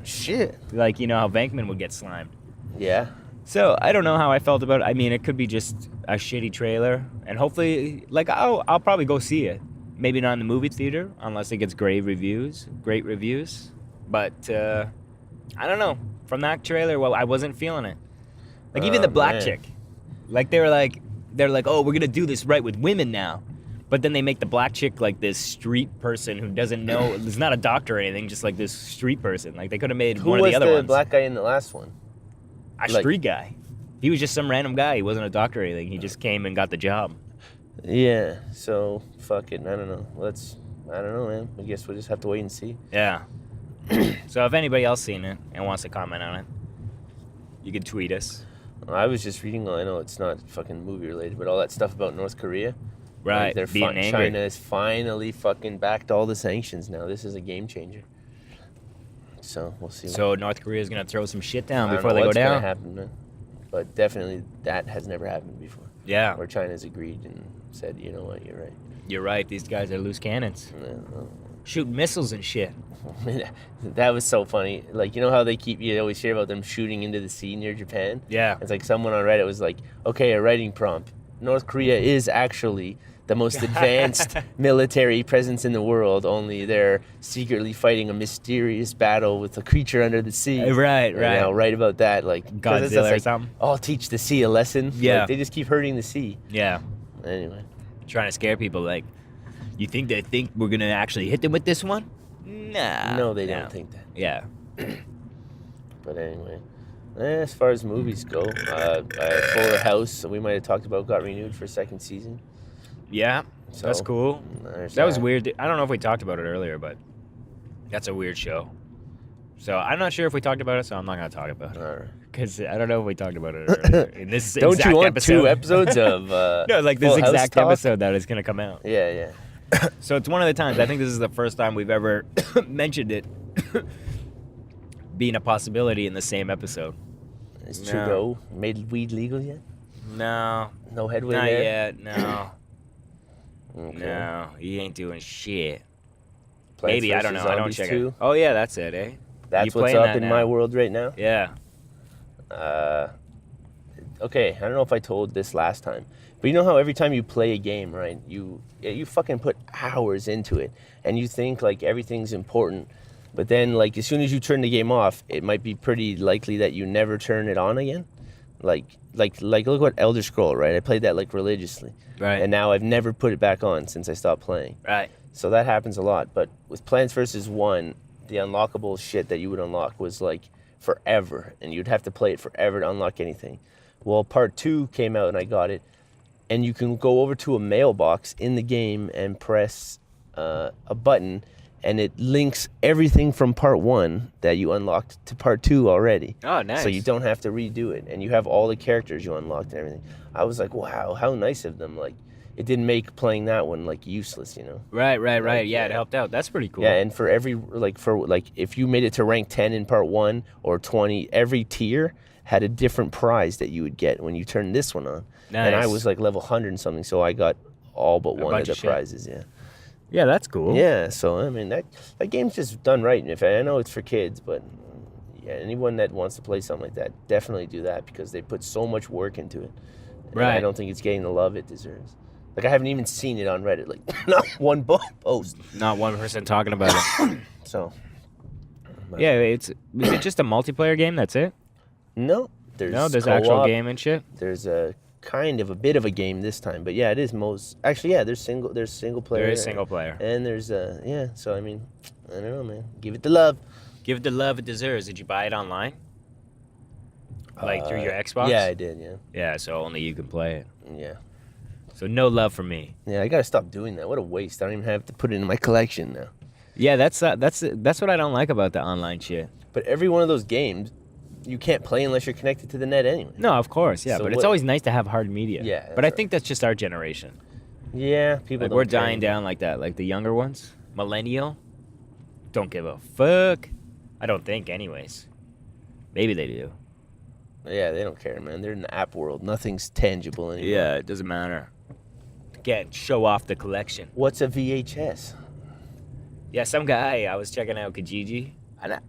Shit. Like, you know how Venkman would get slimed. Yeah. So I don't know how I felt about it. I mean, it could be just a shitty trailer, and hopefully, like I'll probably go see it. Maybe not in the movie theater unless it gets great reviews. But I don't know. From that trailer, well, I wasn't feeling it. Like even the black man. chick, like they're like, oh, we're gonna do this right with women now. But then they make the black chick like this street person who doesn't know, is not a doctor or anything, just like this street person. Like they could have made Who one of was the other the ones. black guy in the last one? A Like- street guy. He was just some random guy. He wasn't a doctor or anything. He just came and got the job. Yeah. So fuck it. I don't know. I don't know, man. I guess we'll just have to wait and see. Yeah. So if anybody else seen it and wants to comment on it, you can tweet us. I was just reading. I know it's not fucking movie related, but all that stuff about North Korea. Right. Like they're being angry. China has finally fucking backed all the sanctions now. This is a game changer. So we'll see. So North Korea is gonna throw some shit down I don't before know they go what's gonna down. happen, man. But definitely that has never happened before. Yeah. Where China's agreed and said, you know what, you're right. You're right. These guys are loose cannons, No, shooting missiles and shit. no. That was so funny. Like, you know how you always hear about them shooting into the sea near Japan? Yeah. It's like someone on Reddit was like, okay, a writing prompt. North Korea is actually the most advanced military presence in the world, only they're secretly fighting a mysterious battle with a creature under the sea. Right. And I'll write about that, like 'cause it's just Godzilla or like, something. oh, I'll teach the sea a lesson. Yeah. Like, they just keep hurting the sea. Yeah. Anyway. Trying to scare people. Like, you think they think we're gonna actually hit them with this one? Nah. No, they don't think that. Yeah. But anyway, as far as movies go, Fuller House, we might have talked about, got renewed for a second season. Yeah. So, That's cool. there's That was weird. I don't know if we talked about it earlier, but that's a weird show. So I'm not sure if we talked about it, so I'm not gonna talk about it All right. because I don't know if we talked about it earlier. In this Don't exact you want episode. 2 episodes of No, like this Full House exact talk? episode that is gonna come out. Yeah, yeah. So it's one of the times. I think this is the first time we've ever mentioned it being a possibility in the same episode. Is No. Trudeau made weed legal yet? No, No headway not there? yet. No, Okay. no, he ain't doing shit. Plants Maybe I don't know. vs. I don't Zombies check 2. it. Oh yeah, that's it, eh? That's You what's playing up that in now? my world right now. Yeah. Okay, I don't know if I told this last time. But you know how every time you play a game, right, you fucking put hours into it, and you think like everything's important, but then like as soon as you turn the game off, it might be pretty likely that you never turn it on again. Like look what Elder Scroll, right? I played that like religiously, Right. and now I've never put it back on since I stopped playing. Right. So that happens a lot. But with Plants vs. 1, the unlockable shit that you would unlock was like forever, and you'd have to play it forever to unlock anything. Well, part 2 came out and I got it, and you can go over to a mailbox in the game and press a button, and it links everything from part 1 that you unlocked to part 2 already. Oh, nice. So you don't have to redo it, and you have all the characters you unlocked and everything. I was like, wow, how nice of them. Like, it didn't make playing that one like useless, you know? Right. Like, Yeah, it helped out. That's pretty cool. Yeah, and for every if you made it to rank 10 in part 1 or 20, every tier had a different prize that you would get when you turned this one on. Nice. And I was like level 100 and something, so I got all but one of bunch the of shit. prizes, yeah. Yeah, that's cool. Yeah, so I mean that game's just done right. And if I know it's for kids, but yeah, anyone that wants to play something like that, definitely do that because they put so much work into it. And Right. I don't think it's getting the love it deserves. Like I haven't even seen it on Reddit, like not one post. Not one person talking about it. So Yeah, is it just a multiplayer game? That's it? no, there's actual co-op, game and shit. There's a kind of a bit of a game this time, but yeah, it is actually yeah. There's single player. There is single player. And there's yeah. So I mean, I don't know, man. Give it the love. Give it the love it deserves. Did you buy it online? Like through your Xbox? Yeah, I did. Yeah, Yeah, so only you can play it. yeah, So no love for me. yeah. I gotta stop doing that. What a waste. I don't even have to put it in my collection now. Yeah, that's what I don't like about the online shit. But every one of those games, you can't play unless you're connected to the net anyway. No, of course, yeah, So but it's what- always nice to have hard media. Yeah, but I that's think that's just our generation. Yeah, people. Like don't we're care dying anymore. down like that. Like the younger ones, millennial, don't give a fuck. I don't think, anyways. Maybe they do. Yeah, they don't care, man. They're in the app world. Nothing's tangible anymore. Yeah, it doesn't matter. Get show off the collection. What's a VHS? Yeah, some guy I was checking out Kijiji.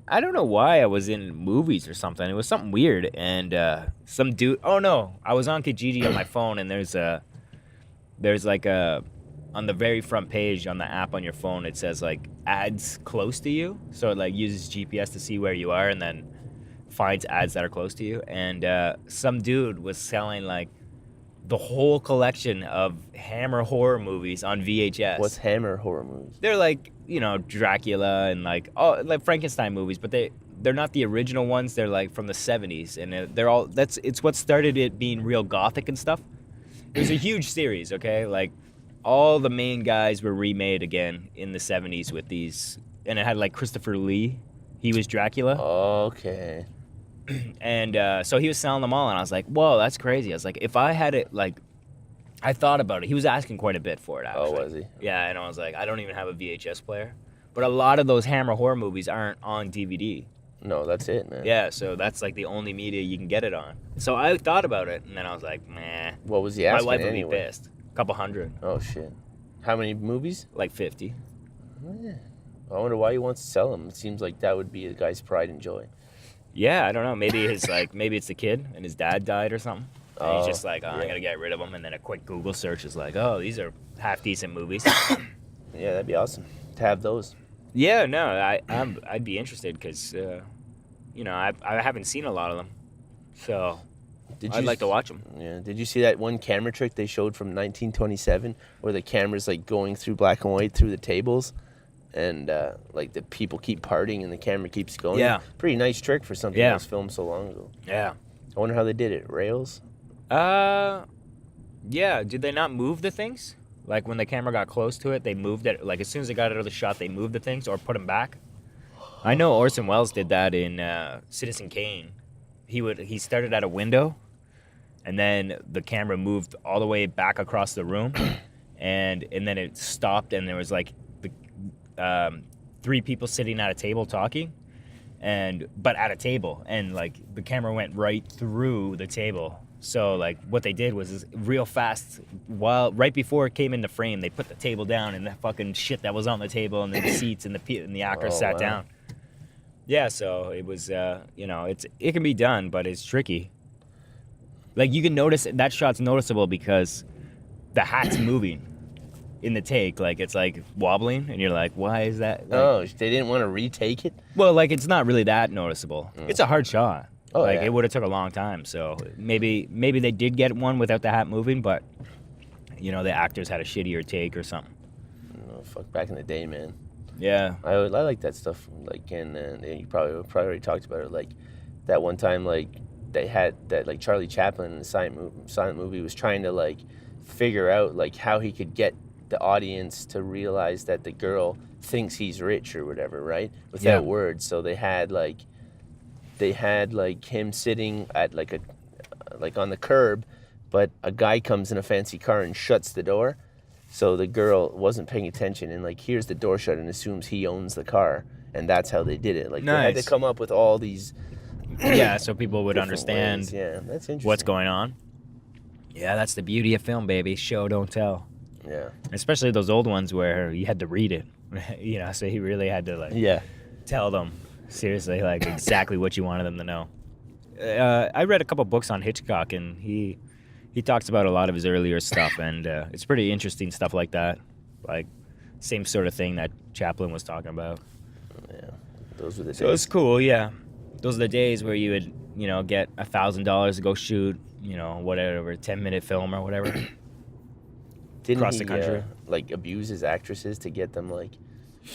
I don't know why I was in movies or something. It was something weird, and some dude. Oh no, I was on Kijiji on my phone, and there's like a on the very front page on the app on your phone. It says like ads close to you, so it like uses GPS to see where you are, and then finds ads that are close to you. And some dude was selling like the whole collection of Hammer horror movies on VHS. What's Hammer horror movies? They're like, you know, Dracula and like Frankenstein movies, but they're not the original ones. They're like from the 70s, and they're all it's what started it being real gothic and stuff. It was a huge series, okay? Like all the main guys were remade again in the 70s with these, and it had like Christopher Lee. He was Dracula. Okay. And so he was selling them all, and I was like, whoa, that's crazy. I was like, if I had it, like, I thought about it. He was asking quite a bit for it, actually. Oh, was he? Yeah, and I was like, I don't even have a VHS player. But a lot of those Hammer horror movies aren't on DVD. No, that's it, man. Yeah, so that's like the only media you can get it on. So I thought about it, and then I was like, meh. What was he My asking wife would anyway? be pissed. A couple hundred, Oh shit. How many movies? like 50. I wonder why he wants to sell them. It seems like that would be a guy's pride and joy. Yeah, I don't know. Maybe maybe it's the kid, and his dad died or something. And he's Oh, just like, I yeah. gotta get rid of them. And then a quick Google search is like, oh, these are half decent movies. Yeah, that'd be awesome to have those. Yeah, no, I'd be interested because, you know, I haven't seen a lot of them, so I'd like to watch them. Yeah. Did you see that one camera trick they showed from 1927 where the camera's like going through black and white through the tables, and like the people keep parting and the camera keeps going? Yeah. Pretty nice trick for something Yeah. that was filmed so long ago. Yeah. I wonder how they did it. Rails? Yeah. Did they not move the things? Like when the camera got close to it, they moved it. Like as soon as they got out of the shot, they moved the things or put them back. I know Orson Welles did that in Citizen Kane. He started at a window, and then the camera moved all the way back across the room, and then it stopped, and there was like the 3 people sitting at a table talking, but at a table, and like the camera went right through the table. So like what they did was real fast, right before it came into frame, they put the table down and the fucking shit that was on the table and the seats and the actors Oh, sat wow. down. Yeah, so it was you know, it can be done, but it's tricky. Like you can notice that shot's noticeable because the hat's moving in the take. Like, it's like wobbling, and you're like, why is that? Like, Oh, they didn't want to retake it? well, like, it's not really that noticeable. It's a hard shot. Oh, like, yeah. it would have took a long time. So maybe they did get one without the hat moving, but, you know, the actors had a shittier take or something. Oh, fuck, back in the day, man. Yeah. I like that stuff. Like, and you probably already talked about it. Like, that one time, like, they had that, like, Charlie Chaplin in the silent movie was trying to, like, figure out, like, how he could get the audience to realize that the girl thinks he's rich or whatever, right? Without words. So they had him sitting at like on the curb, but a guy comes in a fancy car and shuts the door. So the girl wasn't paying attention and like hears the door shut and assumes he owns the car, and that's how they did it. Like they had to come up with all these Yeah, so people would different understand ways. Yeah, that's interesting. what's going on. Yeah, that's the beauty of film, baby. Show, don't tell. Yeah. Especially those old ones where you had to read it. You know, so he really had to, like, Yeah. tell them, seriously, like, exactly what you wanted them to know. I read a couple books on Hitchcock, and he talks about a lot of his earlier stuff, and it's pretty interesting stuff like that. Like, same sort of thing that Chaplin was talking about. Yeah. Those were the days. So it's cool, yeah. Those are the days where you would, you know, get $1,000 to go shoot, you know, whatever, 10-minute film or whatever. Didn't across he, the country. like abuse his actresses to get them like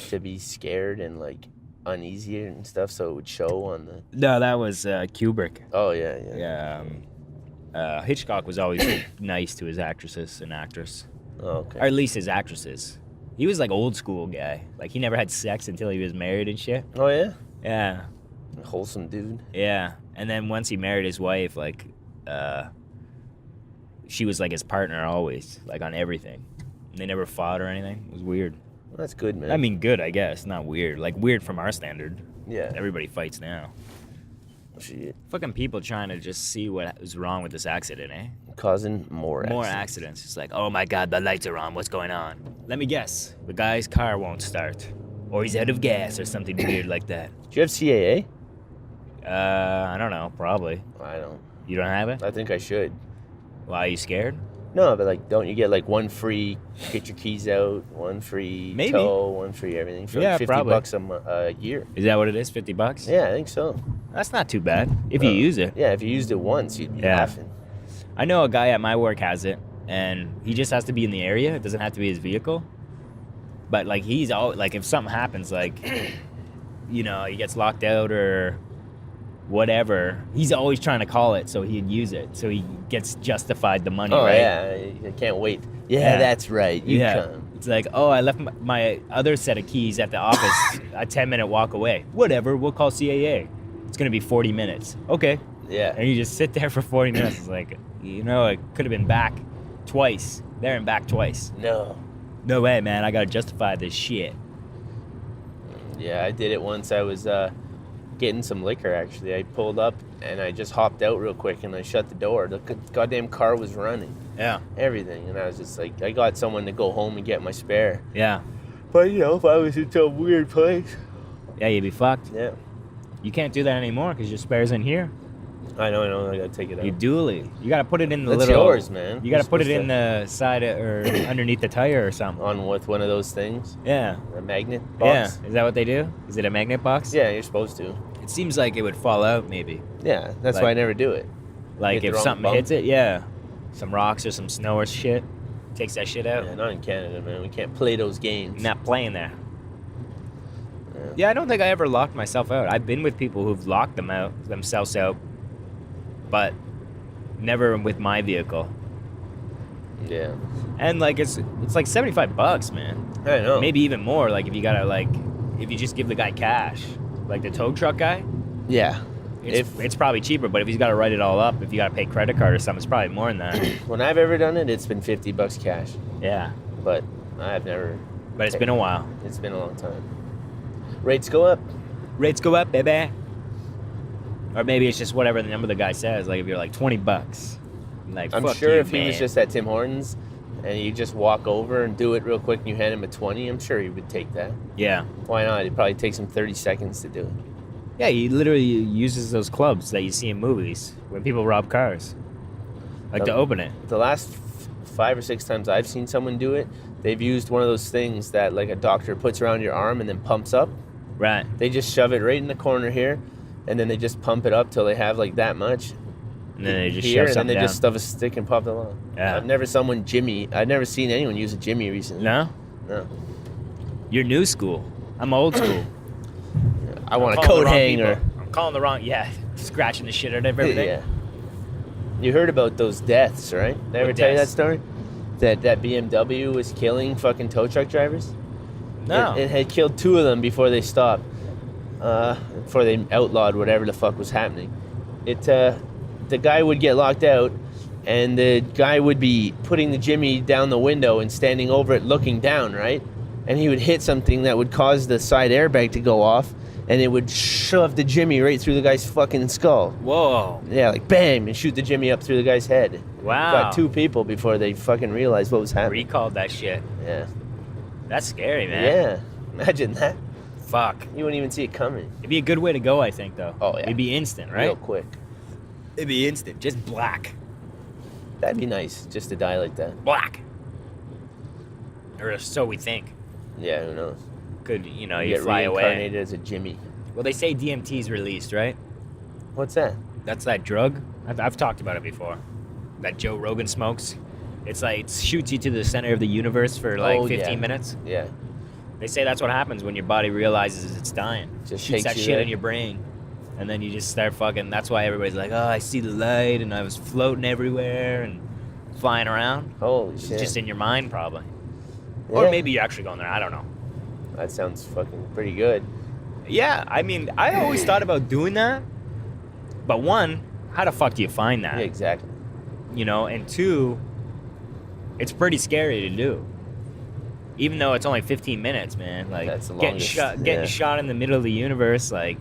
to be scared and like uneasy and stuff, so it would show on the. No, that was Kubrick. Oh yeah. Yeah. Hitchcock was always nice to his actresses and actors, Oh, okay. or at least his actresses. He was like old school guy. Like he never had sex until he was married and shit. Oh yeah. Yeah, A wholesome dude. yeah. And then once he married his wife, like, she was like his partner always, like on everything. They never fought or anything. It was weird. Well, that's good, man. I mean, good, I guess. Not weird. Like weird from our standard. yeah. Everybody fights now. Shit. Fucking people trying to just see what was wrong with this accident, eh? Causing more Accidents. It's like, oh my god, the lights are on. What's going on? Let me guess. The guy's car won't start. Or he's out of gas or something weird like that. Do you have CAA? I don't know. Probably. I don't. You don't have it? I think I should. Why, are you scared? No, but like, don't you get like one free get your keys out, one free Maybe. tow, one free everything for Yeah, like probably. $50 a year? Is that what it is? $50? Yeah, I think so. That's not too bad if you use it. Yeah, if you used it once, you'd be Yeah. laughing. I know a guy at my work has it, and he just has to be in the area. It doesn't have to be his vehicle. But like he's all like, if something happens, like, you know, he gets locked out or whatever, he's always trying to call it so he'd use it, so he gets justified the money. Oh right? yeah, I can't wait. Yeah, Yeah. that's right. You come. It's like, oh, I left my other set of keys at the office, a 10-minute walk away. Whatever, we'll call CAA. It's gonna be 40 minutes. Okay. Yeah. And you just sit there for 40 minutes. It's like, you know, it could have been back twice. There and back twice. No. No way, man. I gotta justify this shit. Yeah, I did it once. I was getting some liquor, actually. I pulled up and I just hopped out real quick and I shut the door. The goddamn car was running. Yeah. Everything. And I was just like, I got someone to go home and get my spare. Yeah. But, you know, if I was in some weird place. Yeah, you'd be fucked. Yeah. You can't do that anymore because your spare's in here. I know. I gotta take it out. You dually. You gotta put it in the That's little. yours, man. You You're gotta put it supposed in the side or underneath the tire or something. On with one of those things. Yeah. A magnet box. Yeah. Is that what they do? Is it a magnet box? Yeah, you're supposed to. It seems like it would fall out maybe. Yeah, that's Like- why I never do it. Like Hit the if wrong something bump. hits it, yeah. Some rocks or some snow or shit. Takes that shit out. Yeah, not in Canada, man. We can't play those games. I'm not playing there. Yeah, I don't think I ever locked myself out. I've been with people who've locked themselves out, but never with my vehicle. Yeah. And like it's like $75, man. I know. Maybe even more. Like if you just give the guy cash, like the tow truck guy, Yeah. it's probably cheaper. But if he's got to write it all up, if you got to pay credit card or something, it's probably more than that. When I've ever done it, it's been $50 cash. Yeah, But I've never. but it's been a while. It's been a long time. Rates go up. Rates go up, baby. Or maybe it's just whatever the number the guy says. Like if you're like $20, like I'm fuck sure you, if he was man. just at Tim Hortons and you just walk over and do it real quick and you hand him a 20, I'm sure he would take that. Yeah. Why not? It probably takes him 30 seconds to do it. Yeah, he literally uses those clubs that you see in movies when people rob cars. Like to open it. The last 5 or 6 times I've seen someone do it, they've used one of those things that like a doctor puts around your arm and then pumps up. Right. They just shove it right in the corner here, and then they just pump it up till they have like that much. And then they just Here, shove and then something they down. just stuff a stick and pop it along. Yeah. I've never seen anyone use a Jimmy recently. No? No. You're new school. I'm old school. I want a I'm calling coat the wrong hanger. people. I'm calling the wrong, scratching the shit out of everything. Yeah. You heard about those deaths, right? They ever What tell you that deaths? story? That BMW was killing fucking tow truck drivers? No. It had killed 2 of them before they stopped. Before they outlawed whatever the fuck was happening. The guy would get locked out, and the guy would be putting the Jimmy down the window and standing over it looking down, right? And he would hit something that would cause the side airbag to go off, and it would shove the Jimmy right through the guy's fucking skull. Whoa. Yeah, like bam, and shoot the Jimmy up through the guy's head. Wow. Got 2 people before they fucking realized what was happening. Recalled that shit. Yeah. That's scary, man. Yeah. Imagine that. Fuck. You wouldn't even see it coming. It'd be a good way to go, I think, though. Oh, yeah. It'd be instant, right? Real quick. It'd be instant. Just black. That'd be nice, just to die like that. Black. Or so we think. Yeah, who knows? Could, you You get fly away. reincarnated as a Jimmy. Well, they say DMT's released, right? What's that? That's that drug. I've talked about it before. That Joe Rogan smokes. It's like, it shoots you to the center of the universe for like Oh, 15 yeah. minutes. Yeah. They say that's what happens when your body realizes it's dying. Just Shoots takes that you shit there. in your brain. And then you just start fucking, that's why everybody's like, oh, I see the light, and I was floating everywhere and flying around. Holy It's shit. just in your mind, probably. Yeah. Or maybe you're actually going there. I don't know. That sounds fucking pretty good. Yeah, I mean, I always thought about doing that. But one, how the fuck do you find that? Yeah, exactly. You know, and 2, it's pretty scary to do. Even though it's only 15 minutes, man. Like, That's the getting longest, shot, yeah. shot in the middle of the universe, like,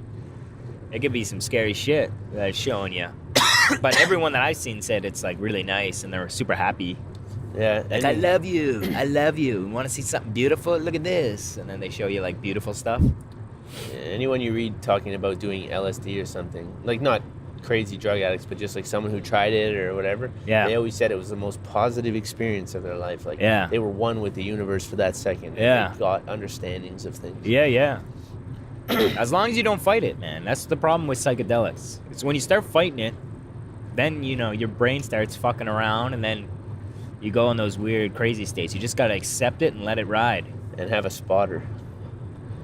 it could be some scary shit that it's showing you. But everyone that I've seen said it's like really nice, and they're super happy. Yeah. Like, I love you. I love you. Want to see something beautiful? Look at this. And then they show you like beautiful stuff. Anyone you read talking about doing LSD or something, like not crazy drug addicts, but just like someone who tried it or whatever, Yeah. they always said it was the most positive experience of their life. Like, Yeah. they were one with the universe for that second. Yeah. They got understandings of things. Yeah, yeah. As long as you don't fight it, man. That's the problem with psychedelics. It's when you start fighting it, then, you know, your brain starts fucking around, and then you go in those weird, crazy states. You just gotta accept it and let it ride. And have a spotter.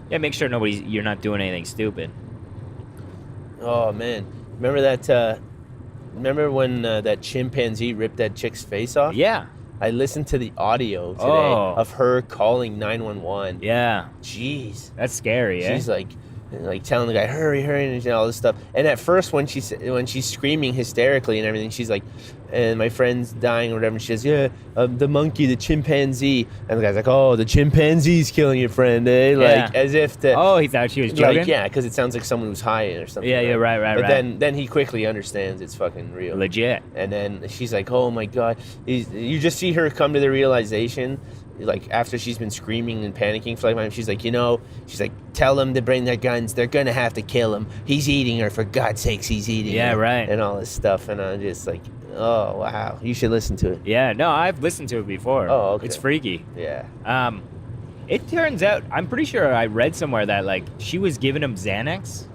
Yeah, make sure you're not doing anything stupid. Oh man, remember that? Remember when that chimpanzee ripped that chick's face off? Yeah, I listened to the audio today Oh. of her calling 911. yeah. Jeez, That's scary, eh? she's like telling the guy, hurry, and all this stuff. And at first, when she's screaming hysterically and everything, she's like, and my friend's dying or whatever. And she says, yeah, the monkey, the chimpanzee. And the guy's like, oh, the chimpanzee's killing your friend, eh? Like, Yeah. as if to. Oh, he thought she was joking? Like, yeah, because it sounds like someone who's high or something. Yeah, right, But right. then he quickly understands it's fucking real. Legit. And then she's like, oh my God. You just see her come to the realization, like after she's been screaming and panicking for like 5 minutes, she's like, she's like, tell them to bring their guns. They're going to have to kill him. He's eating her. For God's sakes, he's eating her. Yeah, right. And all this stuff. And I'm just like, oh, wow. You should listen to it. Yeah, no, I've listened to it before. Oh, okay. It's freaky. Yeah. It turns out, I'm pretty sure I read somewhere that, like, she was giving him Xanax.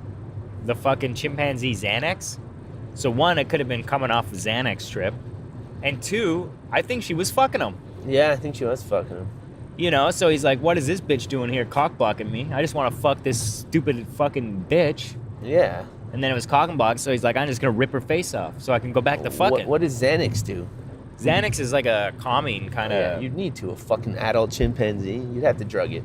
The fucking chimpanzee Xanax. So, one, it could have been coming off the Xanax trip. And 2, I think she was fucking him. Yeah, I think she was fucking him. You know, so he's like, what is this bitch doing here cock blocking me? I just want to fuck this stupid fucking bitch. Yeah. And then it was cock and block, so he's like, I'm just going to rip her face off so I can go back to fucking. What does Xanax do? Xanax is like a calming kind of... Yeah, you'd need to. A fucking adult chimpanzee. You'd have to drug it.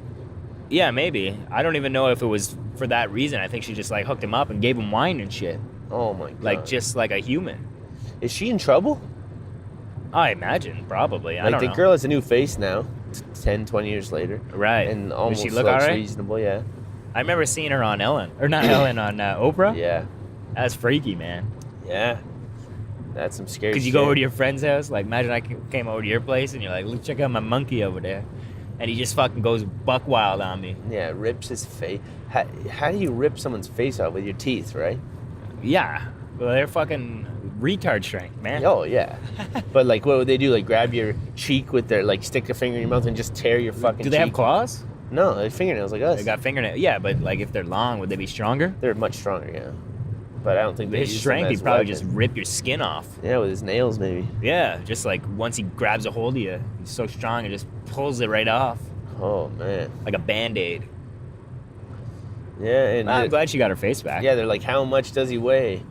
Yeah, maybe. I don't even know if it was for that reason. I think she just like hooked him up and gave him wine and shit. Oh my God. Like just like a human. Is she in trouble? I imagine, probably. I Like don't the know. girl has a new face now, 10, 20 years later. Right. And Does almost she look looks alright? reasonable, yeah. I remember seeing her on Ellen. Or not Ellen, on Oprah. Yeah. That's freaky, man. Yeah. That's some scary Because you shit. go over to your friend's house. Like, imagine I came over to your place and you're like, look, check out my monkey over there. And he just fucking goes buck wild on me. Yeah, rips his face. How do you rip someone's face off with your teeth, right? Yeah. Well, they're fucking retard strength, man. Oh yeah, but like, what would they do? Like, grab your cheek with their like, stick a finger in your mouth and just tear your fucking. Do they have cheek? claws? No, they're fingernails like us. They got fingernails. Yeah, but like if they're long, would they be stronger? They're much stronger, yeah. But I don't think they His use strength, them he'd as probably weapons. just rip your skin off. Yeah, with his nails maybe. Yeah, just like once he grabs a hold of you, he's so strong it just pulls it right off Oh man. like a Band-Aid. Yeah, and I'm glad she got her face back. yeah, they're like, how much does he weigh?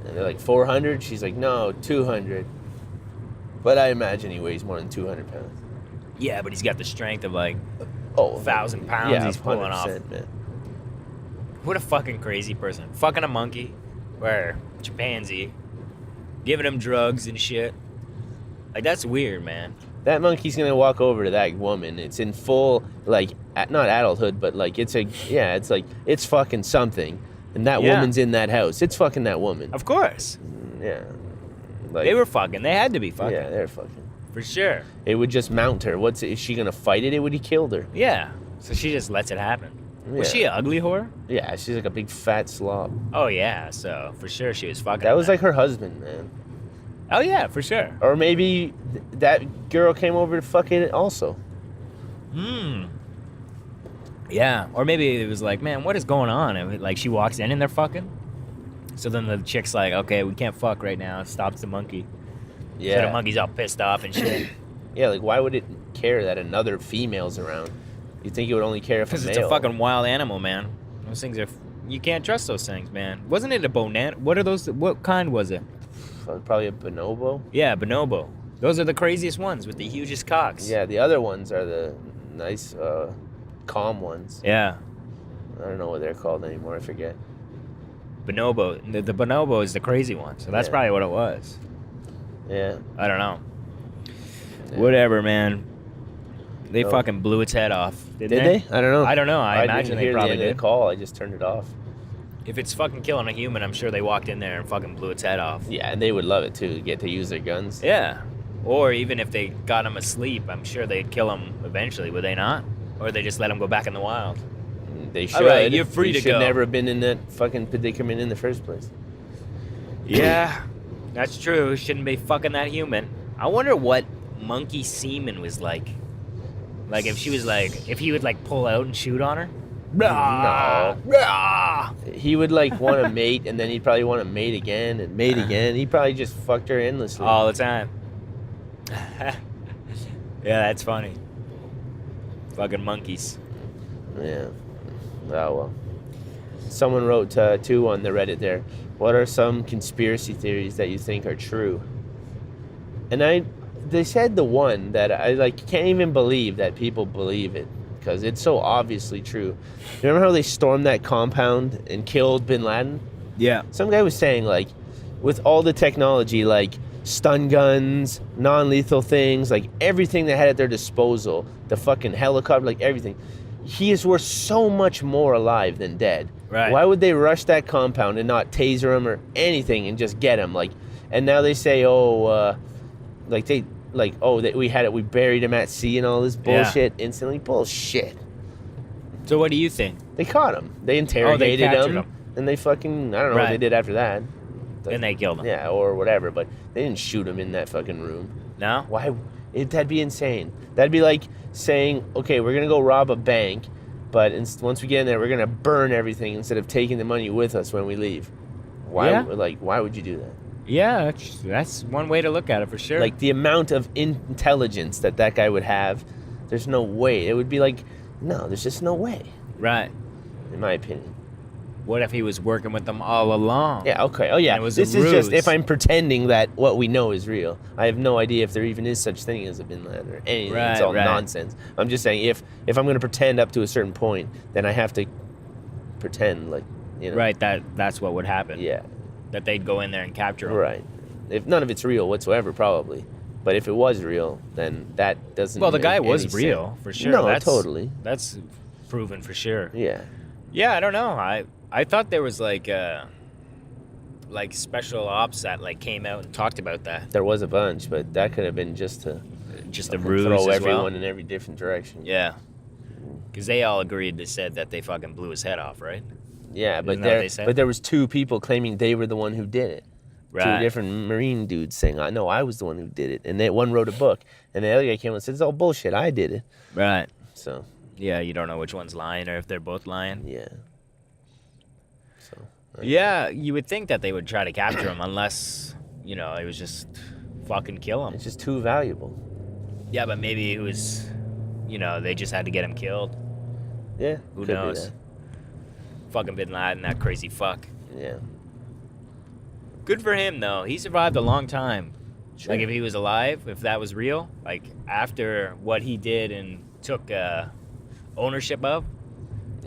And they're like 400. She's like, no, 200. But I imagine he weighs more than 200 pounds. Yeah, but he's got the strength of like Oh, 1,000 pounds yeah, he's pulling off. 100%, man. What a fucking crazy person. Fucking a monkey. Or chimpanzee. Giving him drugs and shit. Like, that's weird, man. That monkey's gonna walk over to that woman. It's in full, like, not adulthood, but like, it's like, it's fucking something. And that Yeah. woman's in that house. It's fucking that woman. Of course. Yeah. Like, They were fucking. They had to be fucking. Yeah, they're fucking. For sure. It would just mount her. Is she gonna fight it? It would have killed her. Yeah. So she just lets it happen. Was Yeah. she an ugly whore? Yeah, she's like a big fat slob. Oh, yeah. So, for sure, she was fucking. That was him. like her husband, man. Oh, yeah, for sure. Or maybe that girl came over to fuck it also. Yeah. Or maybe it was like, man, what is going on? And like, she walks in and they're fucking. So then the chick's like, okay, we can't fuck right now. Stops the monkey. So the Yeah. monkey's all pissed off and shit. Yeah, like, why would it care that another female's around? You think it would only care if Because a it's male? a fucking wild animal, man. Those things are. You can't trust those things, man. Wasn't it a bonnet? What are those? What kind was it? Probably a bonobo. Yeah, bonobo. Those are the craziest ones with the hugest cocks. Yeah, the other ones are the nice, calm ones. Yeah. I don't know what they're called anymore. I forget. Bonobo. The bonobo is the crazy one. So that's Yeah. probably what it was. Yeah. I don't know. Yeah. Whatever, man. They No. fucking blew its head off. Did they? I don't know. I don't know. I imagine didn't they hear probably the end did. of the call. I just turned it off. If it's fucking killing a human, I'm sure they walked in there and fucking blew its head off. Yeah, and they would love it too. Get to use their guns. Yeah. Or even if they got him asleep, I'm sure they'd kill him eventually, would they not? Or they just let him go back in the wild. They should. All right, you're free They to should go. never have been in that fucking predicament in the first place. Yeah, that's true. Shouldn't be fucking that human. I wonder what monkey semen was like. Like if she was like, if he would like pull out and shoot on her. No. Rah! He would like want to mate, and then he'd probably want to mate again and mate again. He probably just fucked her endlessly. All the time. Yeah, that's funny. Fucking monkeys. Yeah. Oh well. Someone wrote too on the Reddit there. What are some conspiracy theories that you think are true? And they said the one that I like can't even believe that people believe it because it's so obviously true. Remember how they stormed that compound and killed Bin Laden? Yeah. Some guy was saying like, with all the technology, like stun guns, non-lethal things, like everything they had at their disposal, the fucking helicopter, like everything. He is worth so much more alive than dead. Right. Why would they rush that compound and not taser him or anything and just get him? Like, and now they say, we buried him at sea and all this bullshit instantly. Bullshit. So what do you think? They caught him. They interrogated captured him, him. and they fucking, I don't know what they Right. did after that. And they killed him. Yeah, or whatever, but they didn't shoot him in that fucking room. No? Why? That'd be insane. That'd be like saying, okay, we're going to go rob a bank, but once we get in there, we're going to burn everything instead of taking the money with us when we leave. Why? Yeah. Like, why would you do that? Yeah, that's one way to look at it for sure. Like, the amount of intelligence that guy would have, there's no way. It would be like, no, there's just no way, right. in my opinion. What if he was working with them all along? Yeah, okay. Oh, yeah. And it was a This is just ruse. if I'm pretending that what we know is real. I have no idea if there even is such thing as a Bin Laden or anything. It's all Right. nonsense. I'm just saying if I'm going to pretend up to a certain point, then I have to pretend like, you know. Right, that's what would happen. Yeah, That they'd go in there and capture him. right. If none of it's real whatsoever, probably. But if it was real, then that doesn't Well, the make guy any was sense. real, for sure. No, That's- totally. That's proven for sure. Yeah. Yeah, I don't know. I thought there was like special ops that like came out and talked about that. There was a bunch, but that could have been just to Just a ruse throw as everyone well. in every different direction. Yeah. Because they all agreed. They said that they fucking blew his head off, right? Yeah, but Isn't that what they said? there was 2 people claiming they were the one who did it. 2 Right. different Marine dudes saying, "I know I was the one who did it," and one wrote a book, and the other guy came and said, "It's all bullshit. I did it." Right. So Yeah, you don't know which one's lying or if they're both lying. yeah. So Yeah, you would think that they would try to capture him unless, it was just fucking kill him. it's just too valuable. Yeah, but maybe it was, they just had to get him killed. Yeah. Who could be knows? Fucking Bin Laden, that crazy fuck. that. Yeah. Good for him, though. He survived a long time. Sure. Like, if he was alive, if that was real, like, after what he did and took ownership of,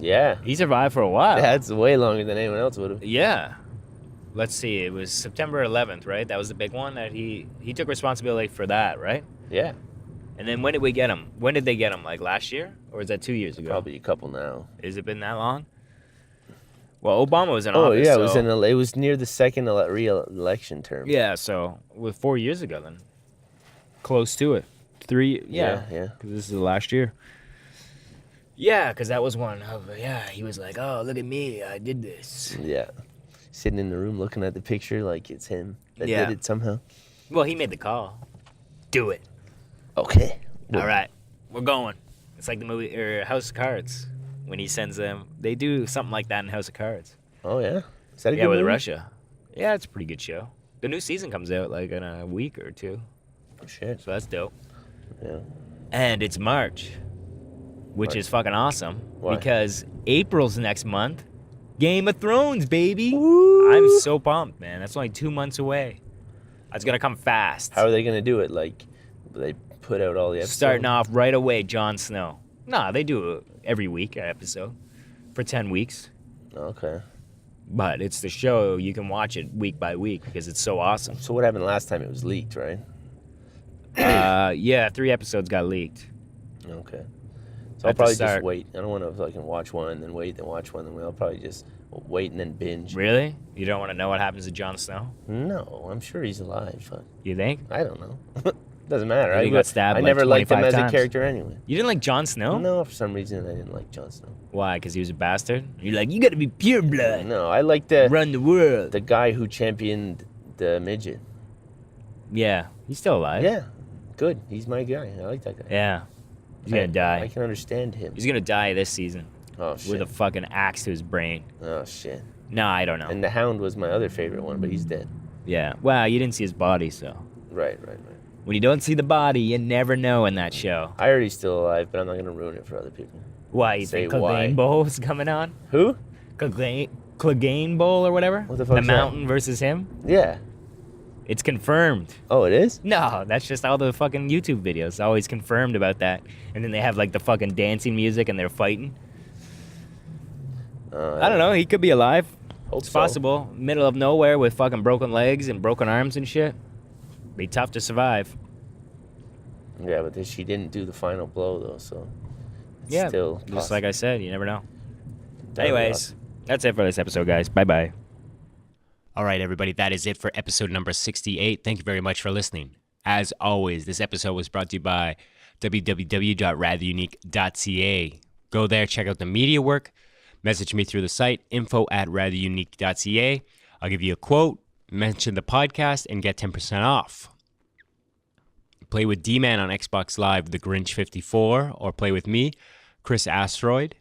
Yeah. he survived for a while. That's way longer than anyone else would have. Yeah. Let's see. It was September 11th, right? That was the big one that he took responsibility for that, right? Yeah. And then when did we get him? When did they get him? Like last year? Or is that 2 years ago? Probably a couple now. Has it been that long? Well, Obama was in Oh office. yeah, so- it was near the second re-election term. Yeah, so with 4 years ago then. Close to it. 3, yeah. Yeah. Because this is the last year. Yeah, because that was one of, he was like, oh, look at me, I did this. Yeah. Sitting in the room looking at the picture like it's him that Yeah. did it somehow. Well, he made the call. Do it. Okay. All right, we're going. It's like the movie, or House of Cards. When he sends them, they do something like that in House of Cards. Oh yeah. Is that a Yeah, good with movie? Russia. Yeah, it's a pretty good show. The new season comes out like in a week or 2, Oh, shit. so that's dope. Yeah. And it's March, which is fucking awesome Why? because April's next month. Game of Thrones, baby. I'm so pumped, man. That's only 2 months away. It's gonna come fast. How are they gonna do it? Like, they put out all the episodes? Starting off right away, Jon Snow. Nah, they do it every week, an episode, for 10 weeks. Okay. But it's the show, you can watch it week by week because it's so awesome. So what happened last time? It was leaked, right? Yeah, 3 episodes got leaked. Okay. So At I'll the probably start. just wait. I don't want to fucking watch one, then wait, then watch one, then wait. I'll probably just wait and then binge. Really? You don't want to know what happens to Jon Snow? No, I'm sure he's alive. Fuck. You think? I don't know. Doesn't matter. Maybe he got stabbed I like never liked him 25 as a times. character anyway. You didn't like Jon Snow? No, for some reason I didn't like Jon Snow. Why? Because he was a bastard? You're like, you got to be pure blood. No, I like the Run the world. guy who championed the midget. Yeah, he's still alive. Yeah, good. He's my guy. I like that guy. Yeah. He's going to die. I can understand him. He's going to die this season Oh shit. with a fucking axe to his brain. Oh shit. No, I don't know. And the Hound was my other favorite one, but he's dead. Yeah. Well, you didn't see his body, so. Right. When you don't see the body, you never know in that show. I heard he's still alive, but I'm not gonna ruin it for other people. Why? You Say think why. Clegane Bowl is coming on? Who? Clegane Bowl or whatever? What the fuck's that? Mountain versus him? Yeah. It's confirmed. Oh, it is? No, that's just all the fucking YouTube videos. Always confirmed about that. And then they have like the fucking dancing music and they're fighting. I don't know. He could be alive. Hope It's so. possible. Middle of nowhere with fucking broken legs and broken arms and shit. Be tough to survive. Yeah, but she didn't do the final blow though, so it's Yeah, still just like I said, you never know. That'd be Anyways, awesome. that's it for this episode, guys. Bye-bye. All right, everybody, that is it for episode number 68. Thank you very much for listening. As always, this episode was brought to you by www.ratherunique.ca. Go there, check out the media work. Message me through the site, info@ratherunique.ca. I'll give you a quote, mention the podcast, and get 10% off. Play with D-Man on Xbox Live, The Grinch 54, or play with me, Chris Asteroid.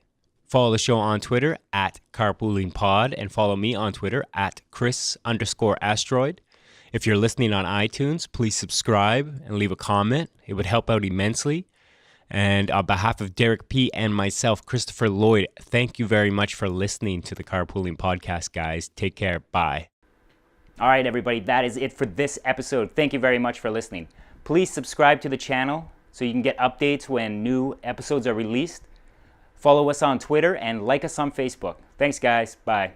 Follow the show on Twitter at Carpooling Pod, and follow me on Twitter at Chris_Asteroid. If you're listening on iTunes, please subscribe and leave a comment. It would help out immensely. And on behalf of Derek P. and myself, Christopher Lloyd, thank you very much for listening to the Carpooling Podcast, guys. Take care. Bye. All right, everybody, that is it for this episode. Thank you very much for listening. Please subscribe to the channel so you can get updates when new episodes are released. Follow us on Twitter and like us on Facebook. Thanks, guys. Bye.